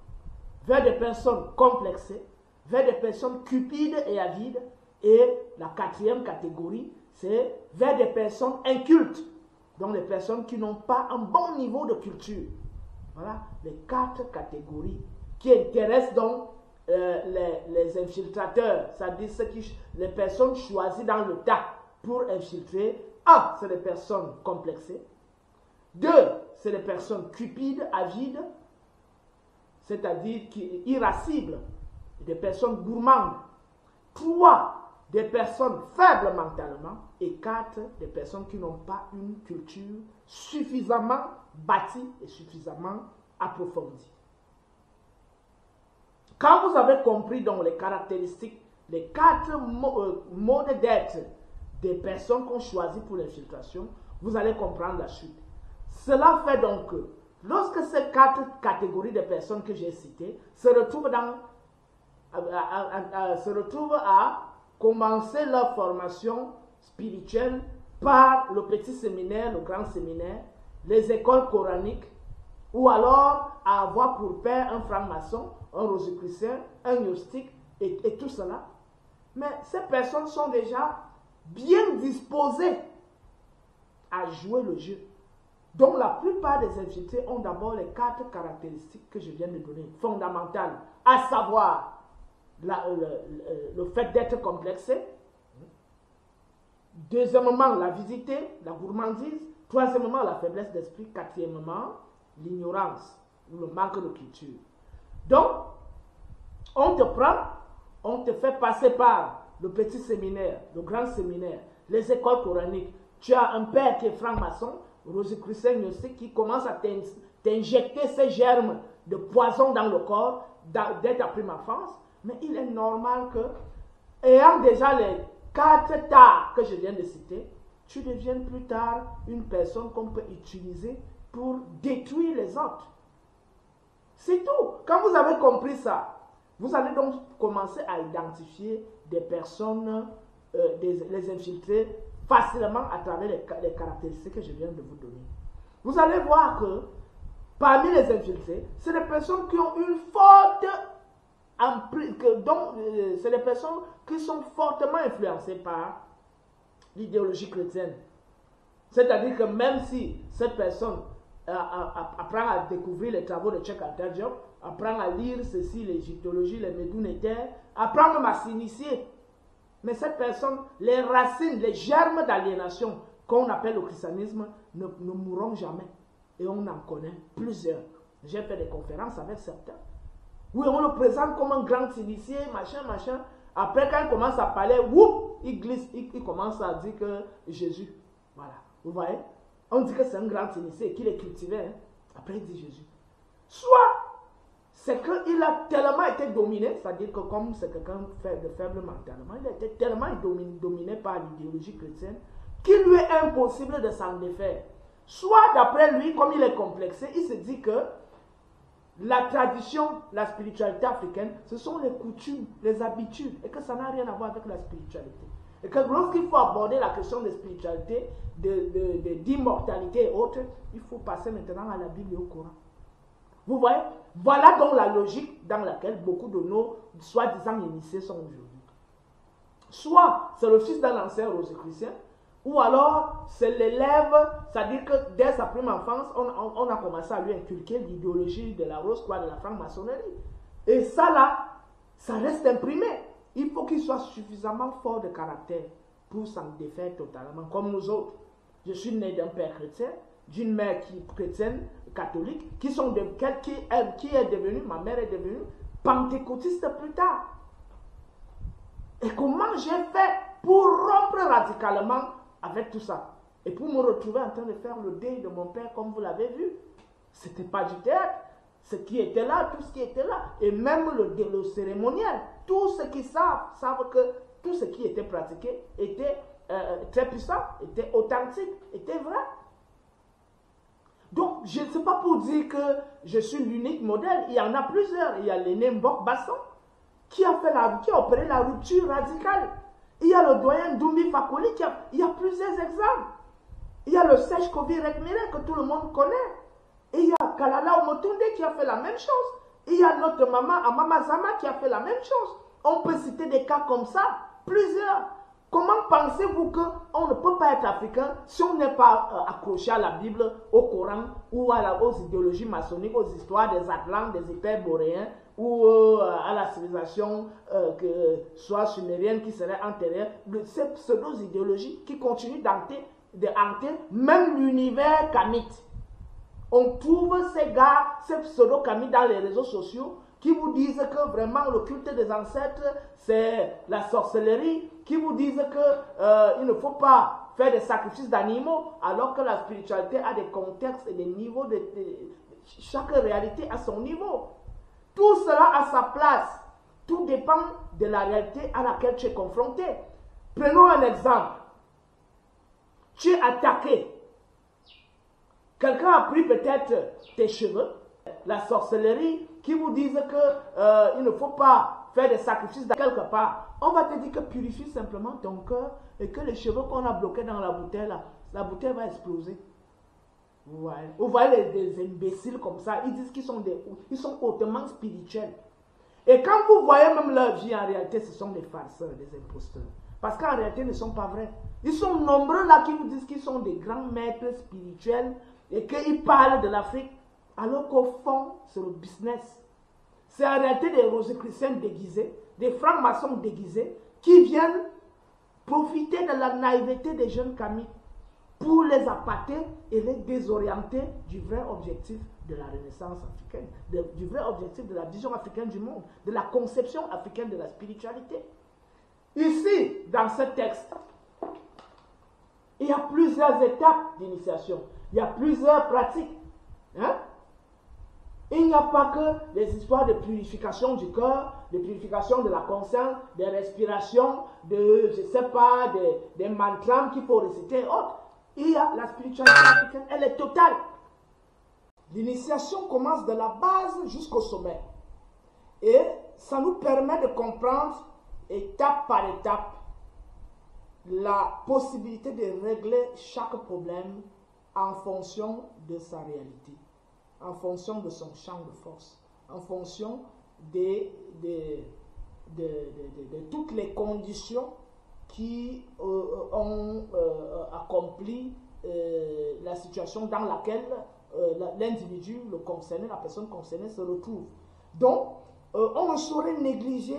vers des personnes complexées, vers des personnes cupides et avides. Et la quatrième catégorie, c'est vers des personnes incultes, donc les personnes qui n'ont pas un bon niveau de culture. Voilà les 4 catégories qui intéressent donc les infiltrateurs, c'est-à-dire les personnes choisies dans le tas pour infiltrer. 1, c'est les personnes complexées. 2, c'est les personnes cupides, avides, c'est-à-dire irascibles, des personnes gourmandes. 3, des personnes faibles mentalement. Et 4, des personnes qui n'ont pas une culture suffisamment bâtie et suffisamment approfondie. Quand vous avez compris donc les caractéristiques, les 4 modes d'être des personnes qu'on choisit pour l'infiltration, vous allez comprendre la suite. Cela fait donc que lorsque ces 4 catégories de personnes que j'ai citées se retrouvent à commencer leur formation spirituelle par le petit séminaire, le grand séminaire, les écoles coraniques, ou alors à avoir pour père un franc-maçon, un rosicrucien, un gnostique et tout cela. Mais ces personnes sont déjà bien disposées à jouer le jeu. Donc la plupart des infiltrés ont d'abord les 4 caractéristiques que je viens de donner, fondamentales, à savoir le fait d'être complexé. Deuxièmement, l'avidité, la gourmandise. Troisièmement, la faiblesse d'esprit. Quatrièmement, l'ignorance ou le manque de culture. Donc, on te prend, on te fait passer par le petit séminaire, le grand séminaire, les écoles coraniques. Tu as un père qui est franc-maçon, rosicrucien gnostique, qui commence à t'injecter ces germes de poison dans le corps dès ta prime enfance. Mais il est normal que, ayant déjà les 4 tares que je viens de citer, tu deviennes plus tard une personne qu'on peut utiliser pour détruire les autres. C'est tout. Quand vous avez compris ça, vous allez donc commencer à identifier des personnes, les infiltrer facilement à travers les caractéristiques que je viens de vous donner. Vous allez voir que parmi les infiltrés, c'est des personnes qui ont une forte c'est des personnes qui sont fortement influencées par l'idéologie chrétienne. C'est-à-dire que même si cette personne apprend à découvrir les travaux de Cheikh Anta Diop, apprend à lire ceci, l'égyptologie, les médounétaires, apprend même à s'initier. Mais cette personne, les racines, les germes d'aliénation qu'on appelle le christianisme ne mourront jamais. Et on en connaît plusieurs. J'ai fait des conférences avec certains. Oui, on le présente comme un grand initié, machin, machin. Après, quand il commence à parler, whoop, il glisse, il commence à dire que Jésus. Voilà, vous voyez? On dit que c'est un grand initié, qu'il est cultivé. Hein? Après, il dit Jésus. Soit, c'est qu'il a tellement été dominé, c'est-à-dire que comme c'est quelqu'un de faible mentalement, il a été tellement dominé par l'idéologie chrétienne qu'il lui est impossible de s'en défaire. Soit d'après lui, comme il est complexé, il se dit que la tradition, la spiritualité africaine, ce sont les coutumes, les habitudes, et que ça n'a rien à voir avec la spiritualité. Et que lorsqu'il faut aborder la question de spiritualité, d'immortalité et autres, il faut passer maintenant à la Bible et au Coran. Vous voyez? Voilà donc la logique dans laquelle beaucoup de nos soi-disant initiés sont aujourd'hui. Soit c'est le fils d'un ancien rosicrucien, ou alors c'est l'élève, c'est-à-dire que dès sa prime enfance, on a commencé à lui inculquer l'idéologie de la rose-croix, de la franc-maçonnerie. Et ça là, ça reste imprimé. Il faut qu'il soit suffisamment fort de caractère pour s'en défaire totalement, comme nous autres. Je suis né d'un père chrétien, d'une mère chrétienne, catholique, qui est devenue, ma mère est devenue pentecôtiste plus tard. Et comment j'ai fait pour rompre radicalement avec tout ça? Et pour me retrouver en train de faire le deuil de mon père, comme vous l'avez vu. Ce n'était pas du théâtre. Ce qui était là, tout ce qui était là. Et même le cérémoniel. Tous ceux qui savent que tout ce qui était pratiqué était très puissant, était authentique, était vrai. Donc, je ne sais pas pour dire que je suis l'unique modèle. Il y en a plusieurs. Il y a l'aîné Mbok Basson qui a opéré la rupture radicale. Il y a le doyen Ndoumbi Fakoli il y a plusieurs exemples. Il y a le Sèche Kobi Rekmire que tout le monde connaît. Et il y a Kalala Omotunde qui a fait la même chose. Il y a notre maman Amama Zama qui a fait la même chose. On peut citer des cas comme ça, plusieurs. Comment pensez-vous qu'on ne peut pas être africain si on n'est pas accroché à la Bible, au Coran ou aux idéologies maçonniques, aux histoires des Atlantes, des hyperboréens ou à la civilisation soit sumérienne qui serait antérieure, ces pseudo-idéologies qui continuent de hanter même l'univers kamite. On trouve ces gars, ces pseudo-kamites dans les réseaux sociaux qui vous disent que vraiment le culte des ancêtres, c'est la sorcellerie, qui vous disent qu'il ne faut pas faire des sacrifices d'animaux, alors que la spiritualité a des contextes et des niveaux, chaque réalité à son niveau. Tout cela a sa place. Tout dépend de la réalité à laquelle tu es confronté. Prenons un exemple. Tu es attaqué. Quelqu'un a pris peut-être tes cheveux, la sorcellerie, qui vous disent qu'il ne faut pas faire des sacrifices de quelque part. On va te dire que purifie simplement ton cœur et que les cheveux qu'on a bloqués dans la bouteille, là, la bouteille va exploser. Vous voyez des imbéciles comme ça, ils disent qu'ils sont hautement spirituels. Et quand vous voyez même leur vie, en réalité, ce sont des farceurs, des imposteurs. Parce qu'en réalité, ils ne sont pas vrais. Ils sont nombreux là qui vous disent qu'ils sont des grands maîtres spirituels et qu'ils parlent de l'Afrique, alors qu'au fond, c'est le business. C'est en réalité des rosicruciens déguisés, des francs-maçons déguisés, qui viennent profiter de la naïveté des jeunes camis pour les appâter et les désorienter du vrai objectif de la Renaissance africaine, du vrai objectif de la vision africaine du monde, de la conception africaine de la spiritualité. Ici, dans ce texte, il y a plusieurs étapes d'initiation, il y a plusieurs pratiques. Hein? Il n'y a pas que les histoires de purification du cœur, de purification de la conscience, de respiration, de, je ne sais pas, des mantras qu'il faut réciter et autres. Il y a la spiritualité africaine, elle est totale. L'initiation commence de la base jusqu'au sommet. Et ça nous permet de comprendre, étape par étape, la possibilité de régler chaque problème en fonction de sa réalité, en fonction de son champ de force, en fonction de toutes les conditions qui ont accompli la situation dans laquelle l'individu, le concerné, la personne concernée se retrouve. Donc, on ne saurait négliger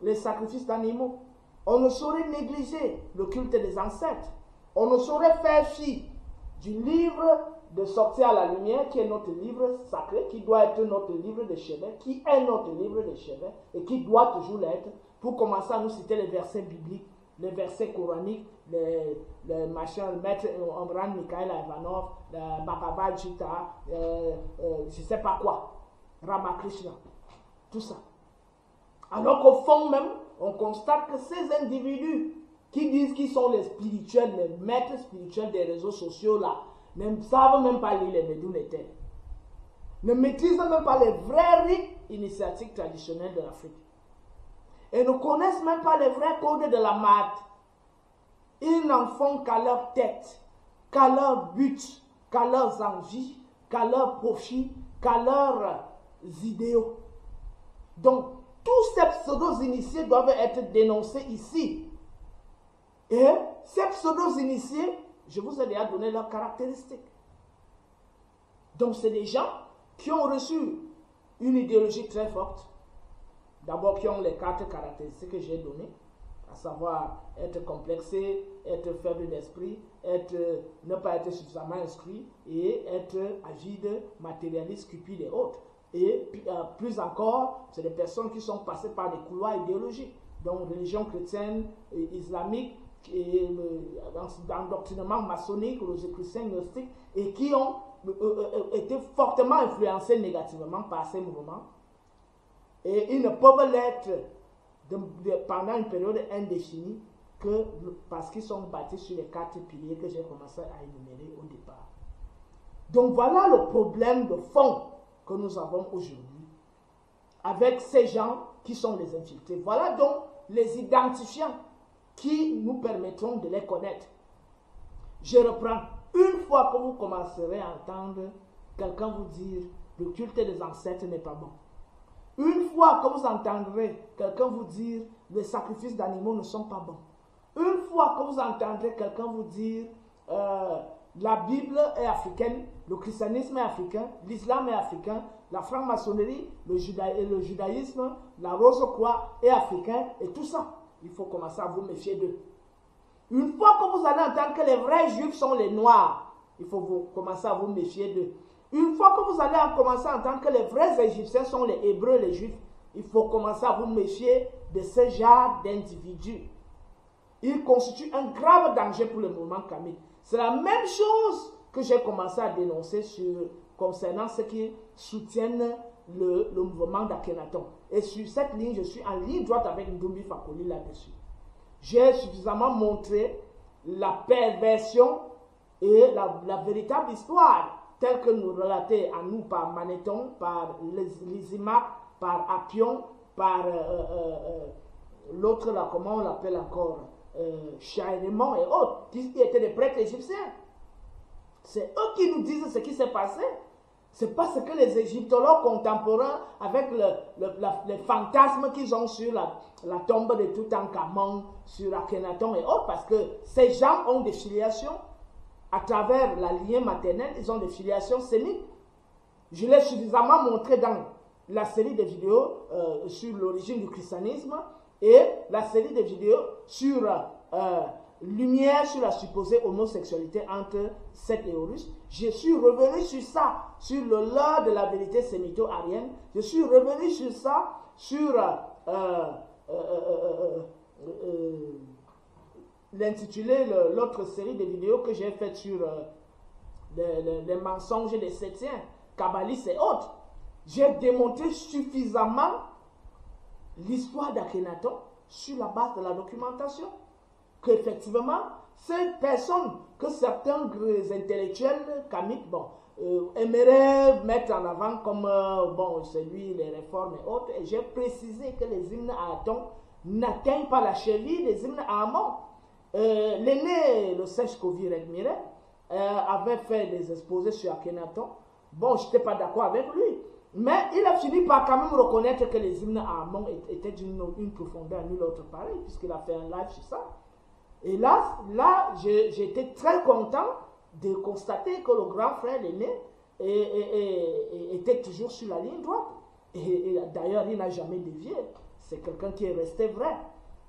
les sacrifices d'animaux, on ne saurait négliger le culte des ancêtres, on ne saurait faire fi du livre de sortir à la lumière, qui est notre livre sacré, qui doit être notre livre de chevet, qui est notre livre de chevet, et qui doit toujours l'être, pour commencer à nous citer les versets bibliques, les versets coraniques, les machins, le maître Omran Mikhail Ivanov, Bhagavad Gita, je ne sais pas quoi, Ramakrishna, tout ça. Alors qu'au fond même, on constate que ces individus qui disent qu'ils sont les spirituels, les maîtres spirituels des réseaux sociaux là, ne savent même pas lire les Médounétaires, ne maîtrisent même pas les vrais rites initiatiques traditionnels de l'Afrique. Et ne connaissent même pas les vrais codes de la maths. Ils n'en font qu'à leur tête, qu'à leur but, qu'à leurs envies, qu'à leurs profits, qu'à leurs idéaux. Donc, tous ces pseudo-initiés doivent être dénoncés ici. Et ces pseudo-initiés, je vous ai déjà donné leurs caractéristiques. Donc, c'est des gens qui ont reçu une idéologie très forte. D'abord, qui ont les 4 caractéristiques que j'ai données, à savoir être complexé, être faible d'esprit, ne pas être suffisamment instruit et être avide, matérialiste, cupide et autres. Et plus encore, c'est des personnes qui sont passées par des couloirs idéologiques, donc religion chrétienne, islamique, et endoctrinement maçonnique, rosicrucien, gnostique, et qui ont été fortement influencés négativement par ces mouvements. Et ils ne peuvent l'être pendant une période indéfinie que parce qu'ils sont bâtis sur les 4 piliers que j'ai commencé à énumérer au départ. Donc voilà le problème de fond que nous avons aujourd'hui avec ces gens qui sont les infiltrés. Voilà donc les identifiants qui nous permettront de les connaître. Je reprends. Une fois que vous commencerez à entendre quelqu'un vous dire le culte des ancêtres n'est pas bon. Une fois que vous entendrez quelqu'un vous dire les sacrifices d'animaux ne sont pas bons. Une fois que vous entendrez quelqu'un vous dire la Bible est africaine, le christianisme est africain, l'islam est africain, la franc-maçonnerie, le judaïsme, la rose-croix est africain et tout ça, il faut commencer à vous méfier d'eux. Une fois que vous allez entendre que les vrais juifs sont les noirs, il faut commencer à vous méfier d'eux. Une fois que vous allez commencer à entendre que les vrais Égyptiens sont les Hébreux, les Juifs, il faut commencer à vous méfier de ce genre d'individus. Ils constituent un grave danger pour le mouvement kamite. C'est la même chose que j'ai commencé à dénoncer concernant ceux qui soutiennent le mouvement d'Akhenaton. Et sur cette ligne, je suis en ligne droite avec Ndoumbi Fakoli là-dessus. J'ai suffisamment montré la perversion et la véritable histoire telle que nous relatée à nous par Manéthon, par Lysimac, par Appion, par l'autre là, comment on l'appelle encore, Chairémon et autres, qui étaient des prêtres égyptiens. C'est eux qui nous disent ce qui s'est passé. C'est pas ce que les égyptologues contemporains, avec les fantasmes qu'ils ont sur la tombe de Toutankhamon, sur Akhenaton et autres, parce que ces gens ont des filiations. À travers la lignée maternelle, ils ont des filiations sémites. Je l'ai suffisamment montré dans la série de vidéos sur l'origine du christianisme et la série de vidéos sur lumière sur la supposée homosexualité entre Seth et Horus. Je suis revenu sur ça, sur le leurre de la vérité sémito-arienne. Je suis revenu sur ça, sur l'intitulé, l'autre série de vidéos que j'ai faite sur les mensonges des Sétiens, kabbalistes et autres. J'ai démontré suffisamment l'histoire d'Akhenaton sur la base de la documentation. Qu'effectivement, ces personnes que certains intellectuels kamites aimeraient mettre en avant comme c'est lui, les réformes et autres, et j'ai précisé que les hymnes à Aton n'atteignent pas la cheville des hymnes à Amon. L'aîné, le Sèche Kovi Redmire, avait fait des exposés sur Akhenaton. Bon, je n'étais pas d'accord avec lui, mais il a fini par quand même reconnaître que les hymnes à Amon étaient d'une profondeur nulle autre pareille, puisqu'il a fait un live sur ça. Et là j'étais très content de constater que le grand frère l'aîné était toujours sur la ligne droite. Et d'ailleurs, il n'a jamais dévié. C'est quelqu'un qui est resté vrai.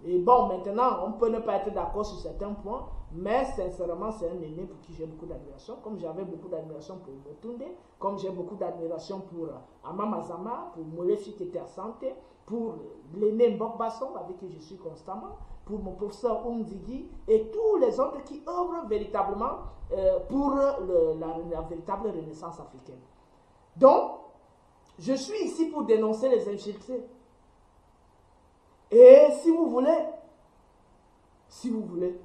Et bon, maintenant, on peut ne pas être d'accord sur certains points, mais sincèrement, c'est un aîné pour qui j'ai beaucoup d'admiration, comme j'avais beaucoup d'admiration pour Motunde, comme j'ai beaucoup d'admiration pour Amamazama, pour Molefi qui était à santé, pour l'aîné Mbokbasson, avec qui je suis constamment, pour mon professeur Oumdigui, et tous les autres qui œuvrent véritablement pour la véritable renaissance africaine. Donc, je suis ici pour dénoncer les infiltrés. Et si vous voulez, si vous voulez.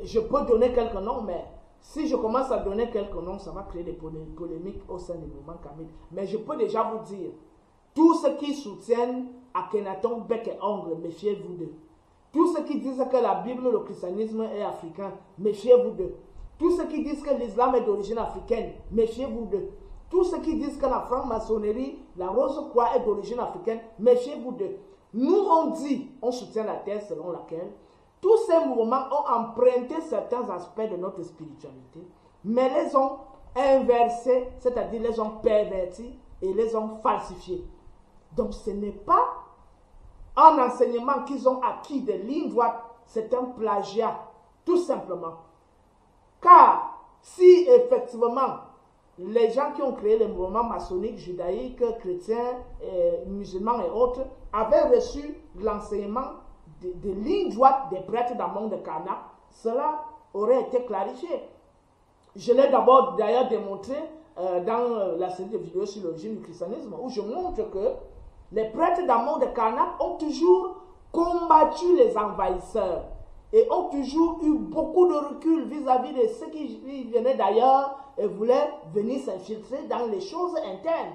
Je peux donner quelques noms, mais si je commence à donner quelques noms, ça va créer des polémiques au sein du mouvement Kamit. Mais je peux déjà vous dire, tous ceux qui soutiennent Akhenaton bec et ongle, méfiez-vous d'eux. Tous ceux qui disent que la Bible, le christianisme est africain, méfiez-vous d'eux. Tous ceux qui disent que l'islam est d'origine africaine, méfiez-vous d'eux. Tous ceux qui disent que la franc-maçonnerie, la Rose-Croix est d'origine africaine, méfiez-vous d'eux. Nous, on dit, on soutient la thèse selon laquelle tous ces mouvements ont emprunté certains aspects de notre spiritualité, mais les ont inversés, c'est-à-dire les ont pervertis et les ont falsifiés. Donc ce n'est pas un enseignement qu'ils ont acquis de ligne droite, c'est un plagiat, tout simplement. Car si effectivement les gens qui ont créé les mouvements maçonniques, judaïques, chrétiens, musulmans et autres avaient reçu l'enseignement de ligne droite des prêtres d'Amon de Karnak, cela aurait été clarifié. Je l'ai d'abord d'ailleurs démontré dans la série de vidéos sur l'origine du christianisme, où je montre que les prêtres d'Amon de Karnak ont toujours combattu les envahisseurs et ont toujours eu beaucoup de recul vis-à-vis de ceux qui venaient d'ailleurs et voulaient venir s'infiltrer dans les choses internes.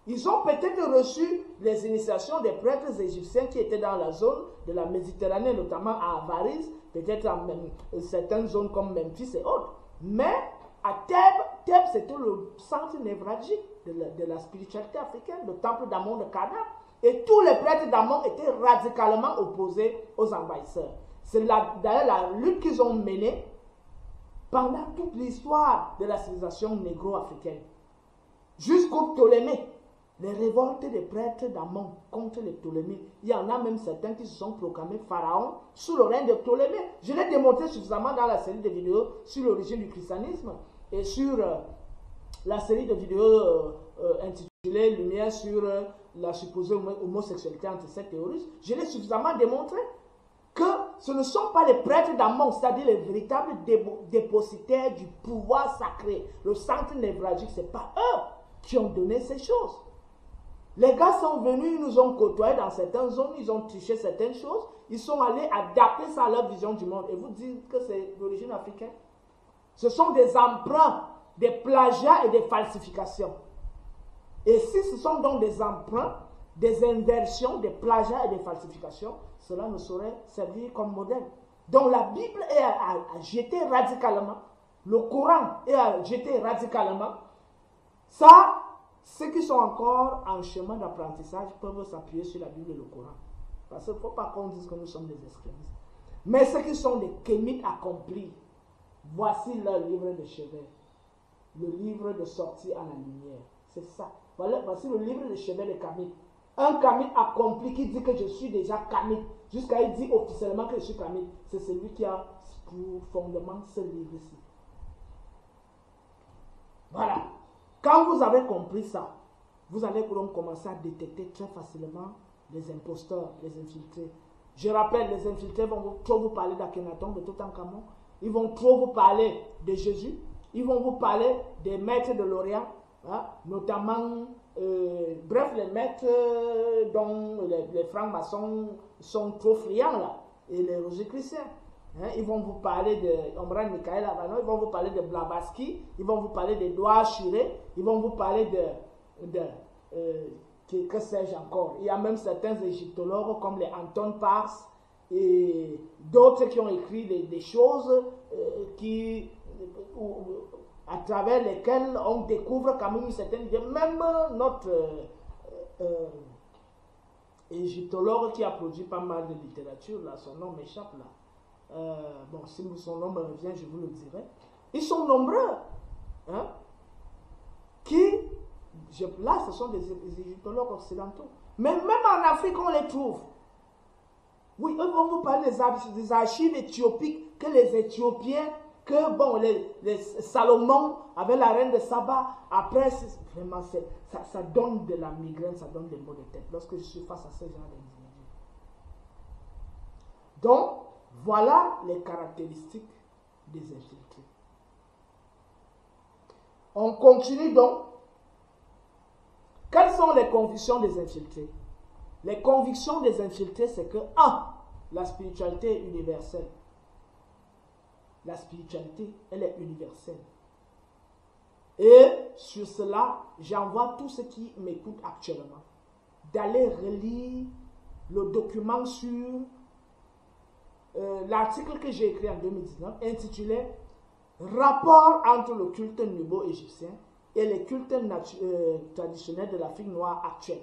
Ils ont peut-être reçu les initiations des prêtres égyptiens qui étaient dans la zone de la Méditerranée, notamment à Avaris, peut-être dans certaines zones comme Memphis et autres. Mais à Thèbes, c'était le centre névralgique de la spiritualité africaine, le temple d'Amon de Karnak. Et tous les prêtres d'Amon étaient radicalement opposés aux envahisseurs. C'est d'ailleurs la lutte qu'ils ont menée pendant toute l'histoire de la civilisation négro-africaine. Jusqu'aux Ptolémées. Les révoltes des prêtres d'Amon contre les Ptolémées. Il y en a même certains qui se sont proclamés pharaons sous le règne de Ptolémée. Je l'ai démontré suffisamment dans la série de vidéos sur l'origine du christianisme et sur la série de vidéos intitulée Lumière sur la supposée homosexualité entre sectes et terroristes. Je l'ai suffisamment démontré que ce ne sont pas les prêtres d'Amon, c'est-à-dire les véritables dépositaires du pouvoir sacré, le centre névralgique, ce n'est pas eux qui ont donné ces choses. Les gars sont venus, ils nous ont côtoyés dans certaines zones, ils ont triché certaines choses, ils sont allés adapter ça à leur vision du monde. Et vous dites que c'est d'origine africaine? Ce sont des emprunts, des plagiats et des falsifications. Et si ce sont donc des emprunts, des inversions, des plagiats et des falsifications, cela ne saurait servir comme modèle. Donc la Bible est à jeter radicalement, le Coran est à jeter radicalement. Ça, ceux qui sont encore en chemin d'apprentissage peuvent s'appuyer sur la Bible et le Coran. Parce qu'il ne faut pas qu'on dise que nous sommes des extrémistes. Mais ceux qui sont des kémites accomplis, voici leur livre de chevet. Le livre de sortie à la lumière. C'est ça. Voilà, voici le livre de chevet de Kamit. Un Kamit accompli qui dit que je suis déjà Kamit. Jusqu'à il dit officiellement que je suis Kamit. C'est celui qui a pour fondement ce livre-ci. Voilà. Quand vous avez compris ça, vous allez donc commencer à détecter très facilement les imposteurs, les infiltrés. Je rappelle, les infiltrés vont trop vous parler d'Akhenaton, de Toutankhamon. Ils vont trop vous parler de Jésus. Ils vont vous parler des maîtres de l'Orient, hein, notamment, bref, les maîtres dont les francs-maçons sont trop friands là, et les rosicruciens. Hein, ils vont vous parler de Omran Michael Avano, ils vont vous parler de Blavatsky, ils vont vous parler d'Edouard Chiré, ils vont vous parler que sais-je encore. Il y a même certains égyptologues comme les Anton Pars et d'autres qui ont écrit des choses à travers lesquelles on découvre quand même une certaine idée. Même notre égyptologue qui a produit pas mal de littérature, là, son nom m'échappe là. Bon, si son nom me revient, je vous le dirai. Ils sont nombreux. Hein, là, ce sont des égyptologues occidentaux. Mais même en Afrique, on les trouve. Oui, eux vont vous parler des archives éthiopiques que les Éthiopiens, que bon, les Salomon avec la reine de Saba, après, vraiment, ça donne de la migraine, ça donne des maux de tête lorsque je suis face à ce genre d'individus. Donc, voilà les caractéristiques des infiltrés. On continue donc. Quelles sont les convictions des infiltrés? Les convictions des infiltrés, c'est que, 1. la spiritualité est universelle. La spiritualité, elle est universelle. Et sur cela, j'envoie tous ceux qui m'écoutent actuellement d'aller relire le document sur l'article que j'ai écrit en 2019 intitulé Rapport entre le culte nubo-égyptien et les cultes traditionnels de l'Afrique noire actuelle.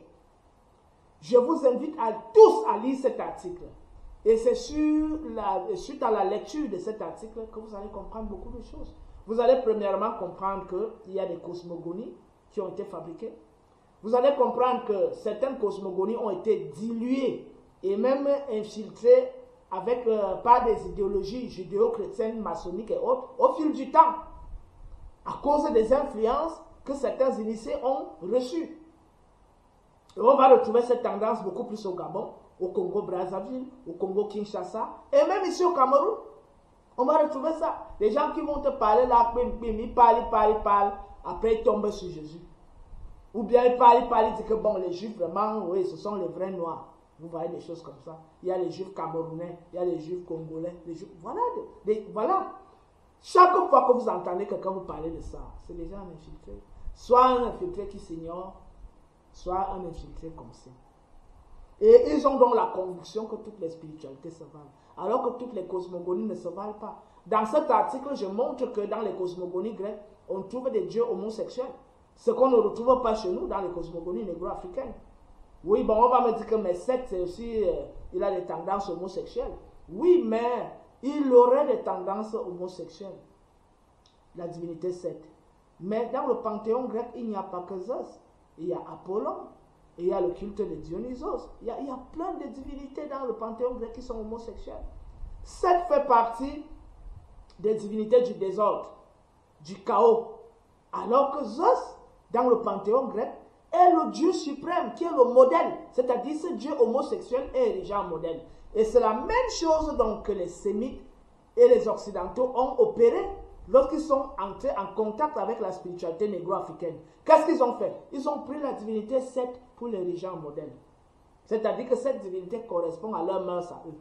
Je vous invite à tous à lire cet article. Et c'est suite à la lecture de cet article que vous allez comprendre beaucoup de choses. Vous allez premièrement comprendre qu'il y a des cosmogonies qui ont été fabriquées. Vous allez comprendre que certaines cosmogonies ont été diluées et même infiltrées avec, par des idéologies judéo-chrétiennes, maçonniques et autres, au fil du temps, à cause des influences que certains initiés ont reçues. Et on va retrouver cette tendance beaucoup plus au Gabon, au Congo-Brazzaville, au Congo-Kinshasa, et même ici au Cameroun. On va retrouver ça. Les gens qui vont te parler là, ils parlent, après ils tombent sur Jésus. Ou bien ils parlent, ils disent que bon, les Juifs vraiment, oui, ce sont les vrais Noirs. Vous voyez des choses comme ça. Il y a les Juifs camerounais, il y a les Juifs congolais, les Juifs, voilà, voilà. Chaque fois que vous entendez quelqu'un vous parler de ça, c'est déjà un infiltré. Soit un infiltré qui s'ignore, soit un infiltré conscient. Et ils ont donc la conviction que toutes les spiritualités se valent, alors que toutes les cosmogonies ne se valent pas. Dans cet article, je montre que dans les cosmogonies grecques, on trouve des dieux homosexuels, ce qu'on ne retrouve pas chez nous dans les cosmogonies négro-africaines. Oui, bon, on va me dire que mais Seth, c'est aussi, il a des tendances homosexuelles. Oui, mais il aurait des tendances homosexuelles, la divinité Seth. Mais dans le panthéon grec, il n'y a pas que Zeus. Il y a Apollon, et il y a le culte de Dionysos. Il y a plein de divinités dans le panthéon grec qui sont homosexuelles. Seth fait partie des divinités du désordre, du chaos. Alors que Zeus, dans le panthéon grec, est le Dieu suprême, qui est le modèle. C'est-à-dire ce Dieu homosexuel est érigé en modèle. Et c'est la même chose donc que les Sémites et les Occidentaux ont opéré lorsqu'ils sont entrés en contact avec la spiritualité négro-africaine. Qu'est-ce qu'ils ont fait? Ils ont pris la divinité Seth pour l'ériger en modèle. C'est-à-dire que cette divinité correspond à leurs mœurs à eux.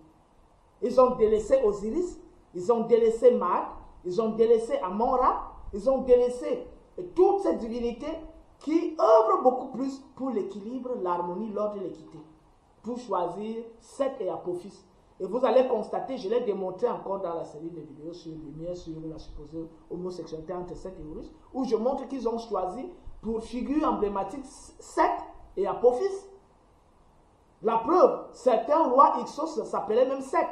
Ils ont délaissé Osiris, ils ont délaissé Maat, ils ont délaissé Amon-Ra, ils ont délaissé toutes ces divinités qui œuvrent beaucoup plus pour l'équilibre, l'harmonie, l'ordre et l'équité, pour choisir Seth et Apophis. Et vous allez constater, je l'ai démontré encore dans la série de vidéos sur Lumière, sur la supposée homosexualité entre Seth et Horus, où je montre qu'ils ont choisi pour figure emblématique Seth et Apophis. La preuve, certains rois Ixos s'appelaient même Seth.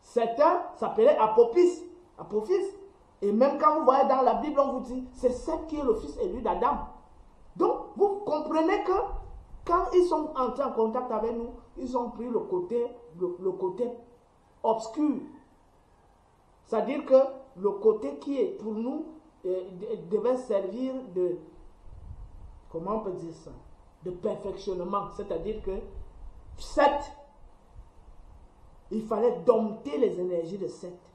Certains s'appelaient Apophis. Et même quand vous voyez dans la Bible, on vous dit, c'est Seth qui est le fils élu d'Adam. Donc, vous comprenez que quand ils sont entrés en contact avec nous, ils ont pris le côté obscur. C'est-à-dire que le côté qui est pour nous devait servir de, comment on peut dire ça, de perfectionnement. C'est-à-dire que Seth, il fallait dompter les énergies de Seth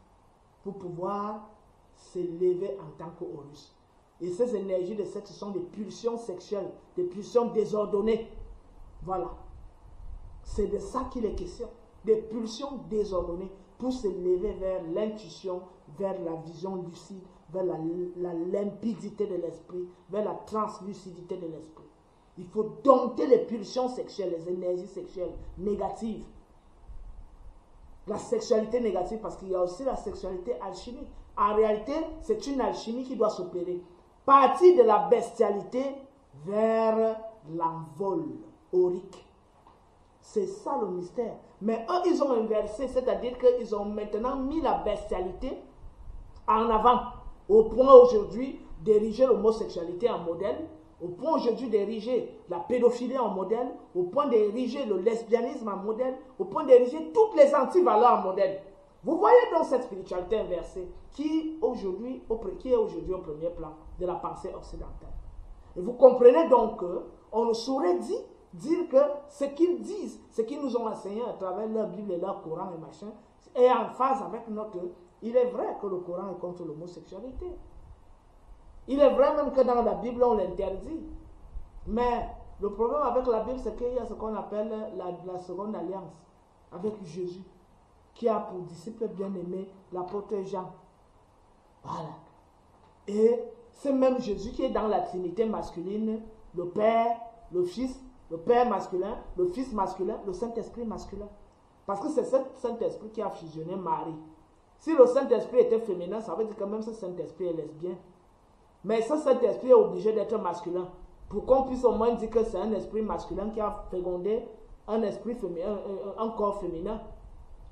pour pouvoir s'élever en tant qu'Horus. Et ces énergies de Seth, ce sont des pulsions sexuelles, des pulsions désordonnées. Voilà. C'est de ça qu'il est question. Des pulsions désordonnées pour s'élever vers l'intuition, vers la vision lucide, vers la limpidité de l'esprit, vers la translucidité de l'esprit. Il faut dompter les pulsions sexuelles, les énergies sexuelles négatives. La sexualité négative, parce qu'il y a aussi la sexualité alchimique. En réalité, c'est une alchimie qui doit s'opérer. Partir de la bestialité vers l'envol aurique. C'est ça le mystère. Mais eux, ils ont inversé, c'est-à-dire qu'ils ont maintenant mis la bestialité en avant, au point aujourd'hui d'ériger l'homosexualité en modèle, au point aujourd'hui d'ériger la pédophilie en modèle, au point d'ériger le lesbianisme en modèle, au point d'ériger toutes les antivaleurs en modèle. Vous voyez donc cette spiritualité inversée qui est aujourd'hui au premier plan de la pensée occidentale. Et vous comprenez donc qu'on ne saurait dire que ce qu'ils disent, ce qu'ils nous ont enseigné à travers leur Bible et leur Coran et machin, est en phase avec notre... Il est vrai que le Coran est contre l'homosexualité. Il est vrai même que dans la Bible, on l'interdit. Mais le problème avec la Bible, c'est qu'il y a ce qu'on appelle la seconde alliance avec Jésus. qui a pour disciple bien-aimé l'apôtre Jean. Voilà. Et c'est même Jésus qui est dans la Trinité masculine, le Père, le Fils, le Père masculin, le Fils masculin, le Saint-Esprit masculin. Parce que c'est ce Saint-Esprit qui a fusionné Marie. Si le Saint-Esprit était féminin, ça veut dire que même ce Saint-Esprit est lesbien. Mais ce Saint-Esprit est obligé d'être masculin. Pour qu'on puisse au moins dire que c'est un esprit masculin qui a fécondé un esprit féminin, un corps féminin,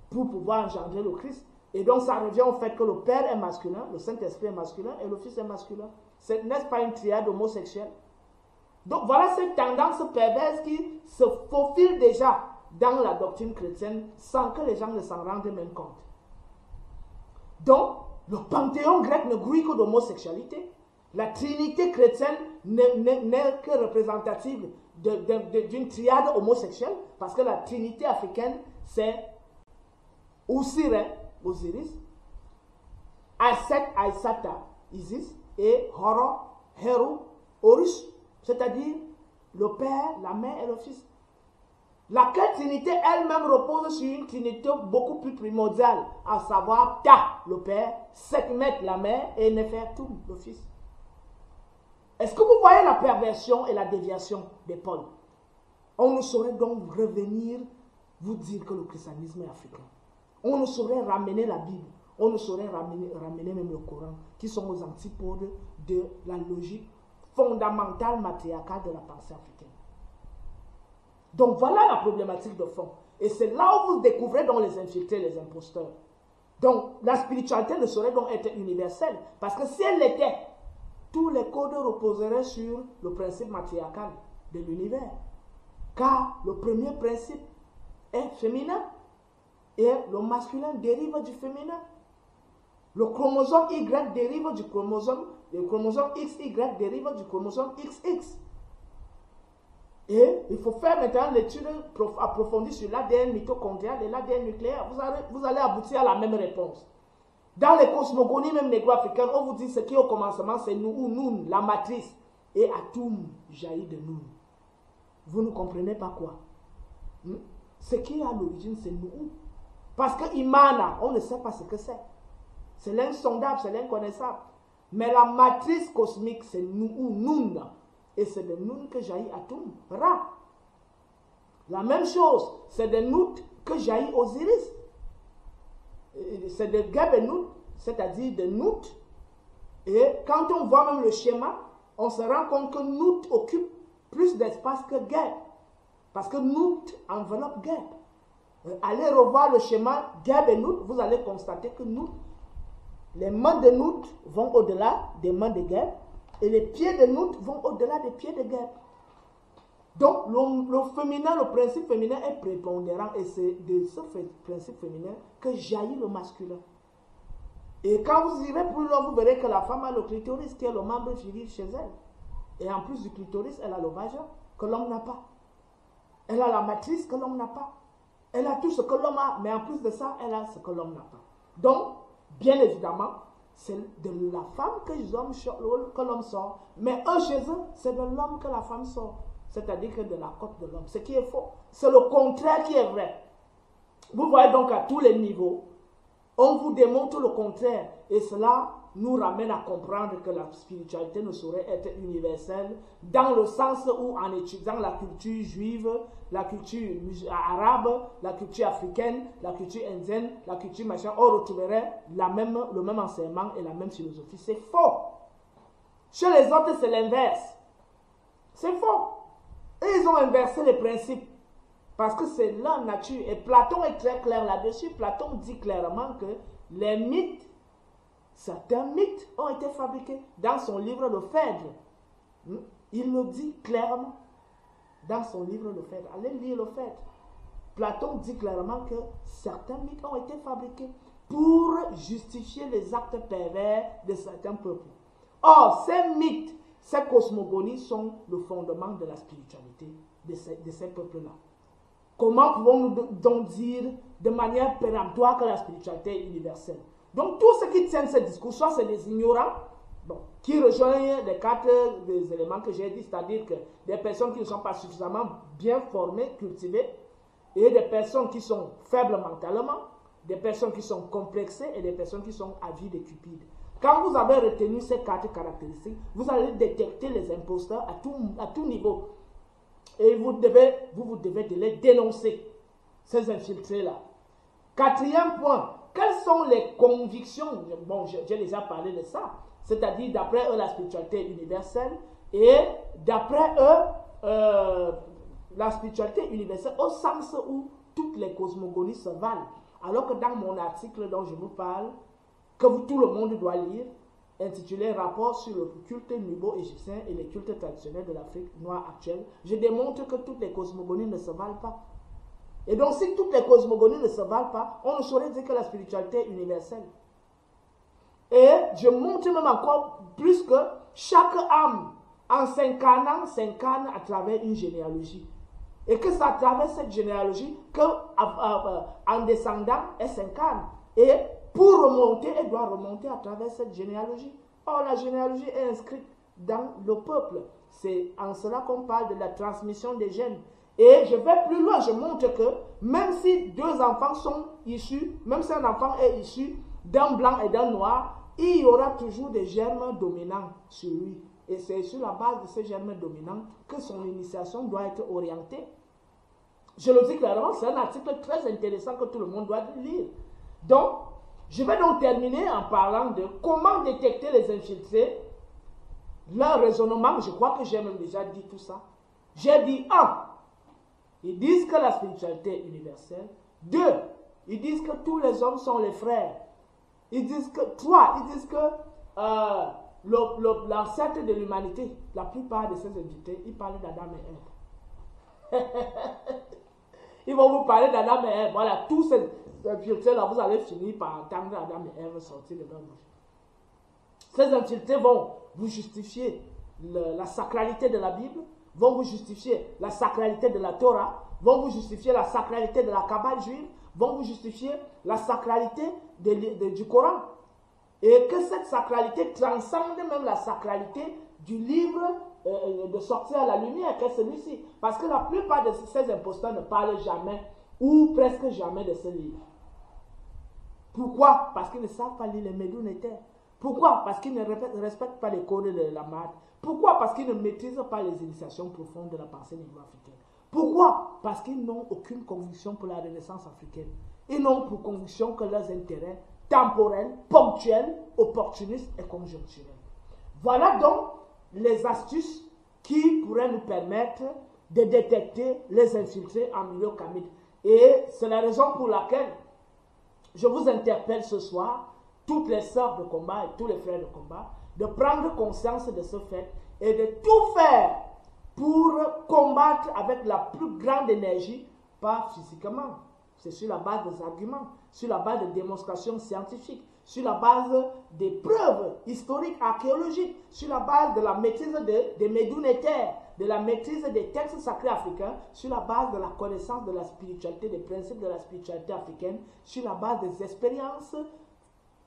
pour pouvoir engendrer le Christ. Et donc ça revient au fait que le Père est masculin, le Saint-Esprit est masculin et le Fils est masculin. N'est-ce pas une triade homosexuelle? Donc voilà cette tendance perverse qui se faufile déjà dans la doctrine chrétienne sans que les gens ne s'en rendent même compte. Donc, le panthéon grec ne grouille que d'homosexualité. La trinité chrétienne n'est que représentative d'une triade homosexuelle, parce que la trinité africaine, c'est Osiris, Aset, Aïsata, Isis, et Horo, Heru, Horus, c'est-à-dire le Père, la Mère et le Fils. Laquelle trinité elle-même repose sur une trinité beaucoup plus primordiale, à savoir Ta, le Père, Sekhmet, la Mère, et Nefertum, le Fils. Est-ce que vous voyez la perversion et la déviation des pôles? On ne saurait donc revenir vous dire que le christianisme est africain. On ne saurait ramener la Bible, on ne saurait ramener même le Coran, qui sont aux antipodes de la logique fondamentale matriarcale de la pensée africaine. Donc voilà la problématique de fond. Et c'est là où vous découvrez donc les infiltrés, les imposteurs. Donc la spiritualité ne saurait donc être universelle, parce que si elle l'était, tous les codes reposeraient sur le principe matriarcal de l'univers. Car le premier principe est féminin et le masculin dérive du féminin. Le chromosome Y dérive du chromosome, le chromosome XY dérive du chromosome XX. Et il faut faire maintenant l'étude approfondie sur l'ADN mitochondrial et l'ADN nucléaire. Vous allez aboutir à la même réponse. Dans les cosmogonies même négro-africaines, on vous dit ce qui est au commencement, c'est nous ou Nun, la matrice. Et Atum jaillit de Nun. Vous ne comprenez pas quoi? Ce qui est à l'origine, c'est nous. Parce que Imana, on ne sait pas ce que c'est. C'est l'insondable, c'est l'inconnaissable. Mais la matrice cosmique, c'est nous ou Nun. Et c'est de Nun que jaillit Atum, Ra. La même chose, c'est de Nout que jaillit Osiris. C'est de Geb et Nout, c'est-à-dire de Nout. Et quand on voit même le schéma, on se rend compte que Nout occupe plus d'espace que Geb. Parce que Nout enveloppe Geb. Allez revoir le schéma Geb et Nout, vous allez constater que Nout, les mains de Nout vont au-delà des mains de Geb, et les pieds de Nout vont au-delà des pieds de Geb. Donc, le féminin, le principe féminin est prépondérant, et c'est de ce principe féminin que jaillit le masculin. Et quand vous irez plus loin, vous verrez que la femme a le clitoris, qui est le membre viril chez elle. Et en plus du clitoris, elle a le vagin, que l'homme n'a pas. Elle a la matrice que l'homme n'a pas. Elle a tout ce que l'homme a, mais en plus de ça, elle a ce que l'homme n'a pas. Donc, bien évidemment, c'est de la femme que l'homme sort, mais eux, chez eux, c'est de l'homme que la femme sort. C'est-à-dire que de la côte de l'homme. Ce qui est faux. C'est le contraire qui est vrai. Vous voyez donc à tous les niveaux, on vous démontre le contraire. Et cela nous ramène à comprendre que la spiritualité ne saurait être universelle dans le sens où, en étudiant la culture juive, la culture arabe, la culture africaine, la culture indienne, la culture machin, on retrouverait le même enseignement et la même philosophie. C'est faux. Chez les autres, c'est l'inverse. C'est faux. Et ils ont inversé les principes. Parce que c'est leur nature. Et Platon est très clair là-dessus. Platon dit clairement que les mythes, certains mythes ont été fabriqués. Dans son livre Le Phèdre, il le dit clairement. Dans son livre Le Phèdre. Allez lire Le Phèdre. Platon dit clairement que certains mythes ont été fabriqués pour justifier les actes pervers de certains peuples. Or, ces mythes, ces cosmogonies sont le fondement de la spiritualité de ces peuples-là. Comment pouvons-nous donc dire de manière péremptoire que la spiritualité est universelle? Donc, tous ceux qui tiennent ce discours, soit c'est des ignorants, qui rejoignent les quatre des éléments que j'ai dit, c'est-à-dire que des personnes qui ne sont pas suffisamment bien formées, cultivées, et des personnes qui sont faibles mentalement, des personnes qui sont complexées et des personnes qui sont avides et cupides. Quand vous avez retenu ces 4 caractéristiques, vous allez détecter les imposteurs à tout niveau. Et vous devez de les dénoncer, ces infiltrés-là. 4e point, quelles sont les convictions? Bon, j'ai déjà parlé de ça. C'est-à-dire, d'après eux, la spiritualité universelle. Et d'après eux, la spiritualité universelle au sens où toutes les cosmogonies se valent. Alors que dans mon article dont je vous parle, que tout le monde doit lire, intitulé Rapport sur le culte nubo-égyptien et les cultes traditionnels de l'Afrique noire actuelle, je démontre que toutes les cosmogonies ne se valent pas. Et donc, si toutes les cosmogonies ne se valent pas, on ne saurait dire que la spiritualité est universelle. Et je montre même encore plus que chaque âme, en s'incarne à travers une généalogie. Et que c'est à travers cette généalogie qu'en descendant, elle s'incarne. Et pour remonter, elle doit remonter à travers cette généalogie. Or, la généalogie est inscrite dans le peuple. C'est en cela qu'on parle de la transmission des gènes. Et je vais plus loin, je montre que même si 2 enfants sont issus, même si un enfant est issu d'un blanc et d'un noir, il y aura toujours des germes dominants sur lui. Et c'est sur la base de ces germes dominants que son initiation doit être orientée. Je le dis clairement, c'est un article très intéressant que tout le monde doit lire. Donc, je vais donc terminer en parlant de comment détecter les infiltrés, leur raisonnement. Je crois que j'ai même déjà dit tout ça. J'ai dit 1. Ils disent que la spiritualité est universelle. 2. Ils disent que tous les hommes sont les frères. Ils disent que 3. Ils disent que l'ancêtre de l'humanité, la plupart de ces invités, ils parlent d'Adam et Ève. Ils vont vous parler d'Adam et Ève. Voilà, tous ces infiltrés-là, vous allez finir par entendre Adam et Ève sortir de leur bouche. Ces infiltrés vont vous justifier la sacralité de la Bible, vont vous justifier la sacralité de la Torah, vont vous justifier la sacralité de la Kabbale juive, vont vous justifier la sacralité du Coran. Et que cette sacralité transcende même la sacralité du livre de sortir à la lumière, qu'est celui-ci. Parce que la plupart de ces imposteurs ne parlent jamais ou presque jamais de ce livre. Pourquoi? Parce qu'ils ne savent pas lire les médounétaires. Pourquoi? Parce qu'ils ne respectent pas les codes de la maths. Pourquoi? Parce qu'ils ne maîtrisent pas les initiations profondes de la pensée négro-africaine. Pourquoi? Parce qu'ils n'ont aucune conviction pour la renaissance africaine. Ils n'ont pour conviction que leurs intérêts temporels, ponctuels, opportunistes et conjoncturels. Voilà donc les astuces qui pourraient nous permettre de détecter les infiltrés en milieu kamite. Et c'est la raison pour laquelle je vous interpelle ce soir, toutes les sœurs de combat et tous les frères de combat, de prendre conscience de ce fait et de tout faire pour combattre avec la plus grande énergie, pas physiquement. C'est sur la base des arguments, sur la base de démonstrations scientifiques, sur la base des preuves historiques, archéologiques, sur la base de la maîtrise des médounétaires, de la maîtrise des textes sacrés africains, sur la base de la connaissance de la spiritualité, des principes de la spiritualité africaine, sur la base des expériences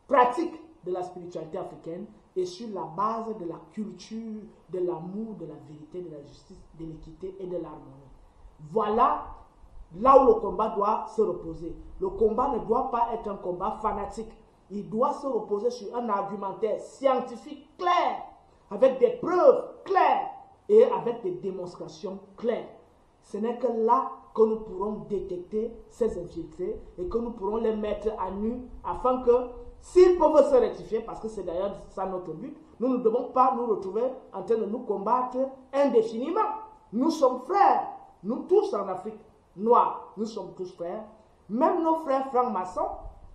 pratiques de la spiritualité africaine et sur la base de la culture, de l'amour, de la vérité, de la justice, de l'équité et de l'harmonie. Voilà là où le combat doit se reposer. Le combat ne doit pas être un combat fanatique. Il doit se reposer sur un argumentaire scientifique clair, avec des preuves claires et avec des démonstrations claires. Ce n'est que là que nous pourrons détecter ces infiltrés et que nous pourrons les mettre à nu afin que, s'ils peuvent se rectifier, parce que c'est d'ailleurs ça notre but, nous ne devons pas nous retrouver en train de nous combattre indéfiniment. Nous sommes frères, nous tous en Afrique noire, nous sommes tous frères. Même nos frères francs-maçons,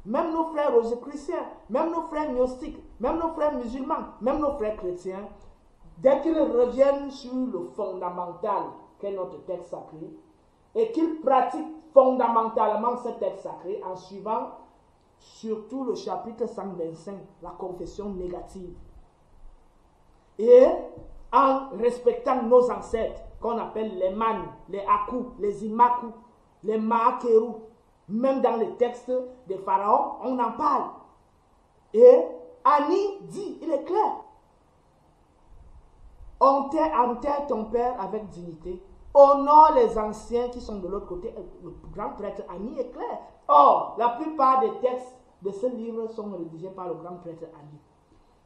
même nos frères rosicruciens, même nos frères gnostiques, même nos frères musulmans, même nos frères chrétiens, dès qu'ils reviennent sur le fondamental qu'est notre texte sacré, et qu'ils pratiquent fondamentalement ce texte sacré en suivant surtout le chapitre 125, la confession négative, et en respectant nos ancêtres, qu'on appelle les Man, les Aku, les Imaku, les Maakeru, même dans les textes des pharaons, on en parle. Et Annie dit, il est clair, enterre ton père avec dignité, honore les anciens qui sont de l'autre côté. Le grand prêtre Ani est clair. Or, la plupart des textes de ce livre sont rédigés par le grand prêtre Ani.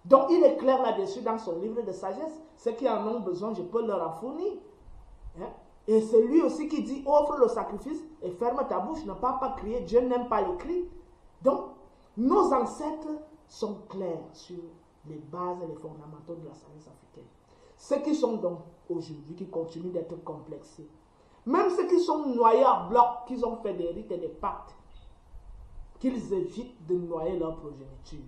Donc, il est clair là-dessus dans son livre de sagesse. Ceux qui en ont besoin, je peux leur en fournir. Hein? Et c'est lui aussi qui dit, offre le sacrifice et ferme ta bouche, ne pas crier, Dieu n'aime pas les cris. Donc, nos ancêtres sont clairs sur les bases et les fondamentaux de la sagesse africaine. Ceux qui sont donc aujourd'hui, qui continuent d'être complexés, même ceux qui sont noyés à bloc, qui ont fait des rites et des pactes, qu'ils évitent de noyer leur progéniture.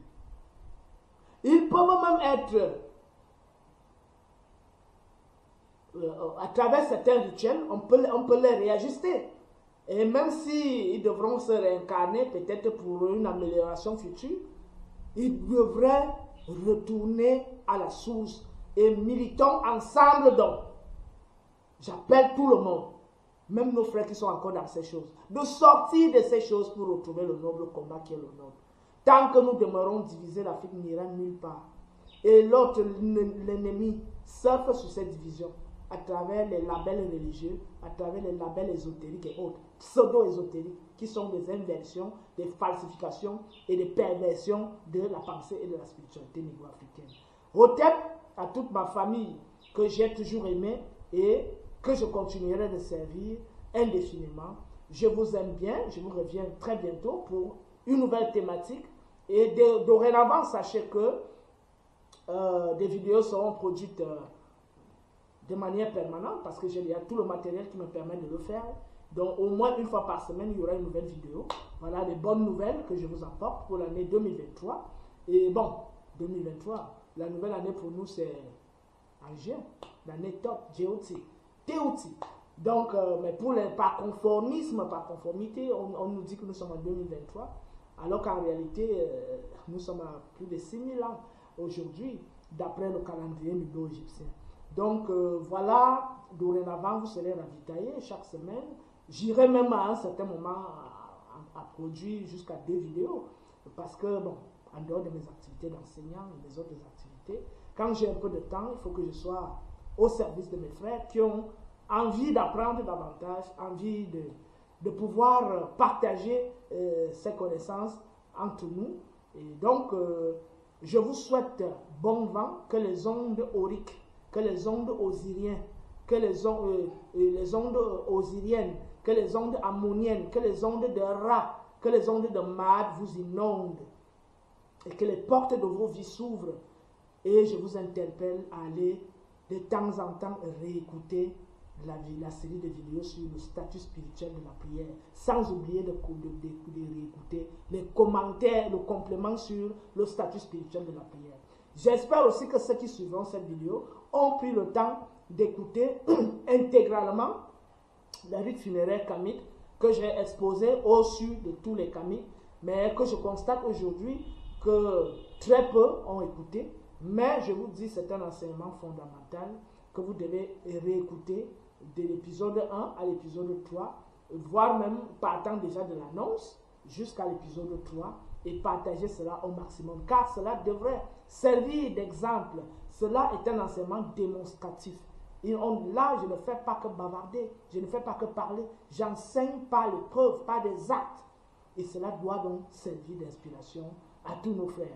Ils peuvent même être, à travers certains rituels, on peut les réajuster. Et même s'ils devront se réincarner, peut-être pour une amélioration future, ils devraient retourner à la source. Et militons ensemble donc. J'appelle tout le monde, même nos frères qui sont encore dans ces choses, de sortir de ces choses pour retrouver le noble combat qui est le nôtre. Tant que nous demeurons divisés, l'Afrique n'ira nulle part. Et l'autre, l'ennemi, surfe sur cette division à travers les labels religieux, à travers les labels ésotériques et autres, pseudo-ésotériques, qui sont des inversions, des falsifications et des perversions de la pensée et de la spiritualité négro-africaine. Hotep, à toute ma famille que j'ai toujours aimée et que je continuerai de servir indéfiniment, je vous aime bien, je vous reviens très bientôt pour une nouvelle thématique. Et dorénavant, sachez que des vidéos seront produites de manière permanente parce que j'ai tout le matériel qui me permet de le faire. Donc au moins une fois par semaine, il y aura une nouvelle vidéo. Voilà les bonnes nouvelles que je vous apporte pour l'année 2023. Et bon, 2023, la nouvelle année pour nous c'est en juin, l'année top, Teuti. Donc, mais par conformisme, par conformité, on nous dit que nous sommes en 2023, alors qu'en réalité, nous sommes à plus de 6000 ans aujourd'hui, d'après le calendrier nubio-égyptien. Donc, voilà, dorénavant, vous serez ravitaillés chaque semaine. J'irai même à un certain moment à produire jusqu'à 2 vidéos, parce que, bon, en dehors de mes activités d'enseignant et mes autres activités, quand j'ai un peu de temps, il faut que je sois au service de mes frères qui ont envie d'apprendre davantage, envie de pouvoir partager ces connaissances entre nous. Et donc, je vous souhaite bon vent, que les ondes auriques, que les ondes osiriennes, que les ondes osiriennes, que les ondes ammoniennes, que les ondes de Ra, que les ondes de Mad vous inondent et que les portes de vos vies s'ouvrent. Et je vous interpelle à aller de temps en temps réécouter la série de vidéos sur le statut spirituel de la prière, sans oublier de réécouter les commentaires, le complément sur le statut spirituel de la prière. J'espère aussi que ceux qui suivront cette vidéo ont pris le temps d'écouter intégralement le rite funéraire kamite que j'ai exposé au-dessus de tous les kamites, mais que je constate aujourd'hui que très peu ont écouté. Mais je vous dis, c'est un enseignement fondamental que vous devez réécouter de l'épisode 1 à l'épisode 3, voire même partant déjà de l'annonce jusqu'à l'épisode 3 et partager cela au maximum, car cela devrait servir d'exemple. Cela est un enseignement démonstratif. Là, je ne fais pas que bavarder, je ne fais pas que parler, j'enseigne par les preuves, par des actes. Et cela doit donc servir d'inspiration à tous nos frères.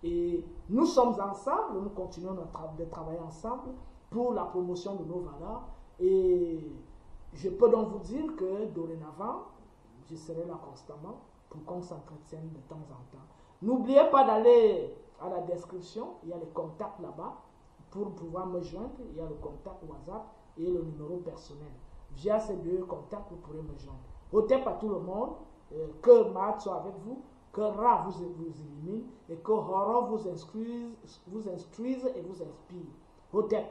Et nous sommes ensemble, nous continuons de travailler ensemble pour la promotion de nos valeurs. Et je peux donc vous dire que dorénavant, je serai là constamment pour qu'on s'entretienne de temps en temps. N'oubliez pas d'aller à la description, il y a les contacts là-bas pour pouvoir me joindre. Il y a le contact WhatsApp et le numéro personnel. Via ces 2 contacts, vous pourrez me joindre. Hotep à tout le monde, que Maat soit avec vous, que Ra vous illumine et que Horo vous instruise et vous inspire. Hotep.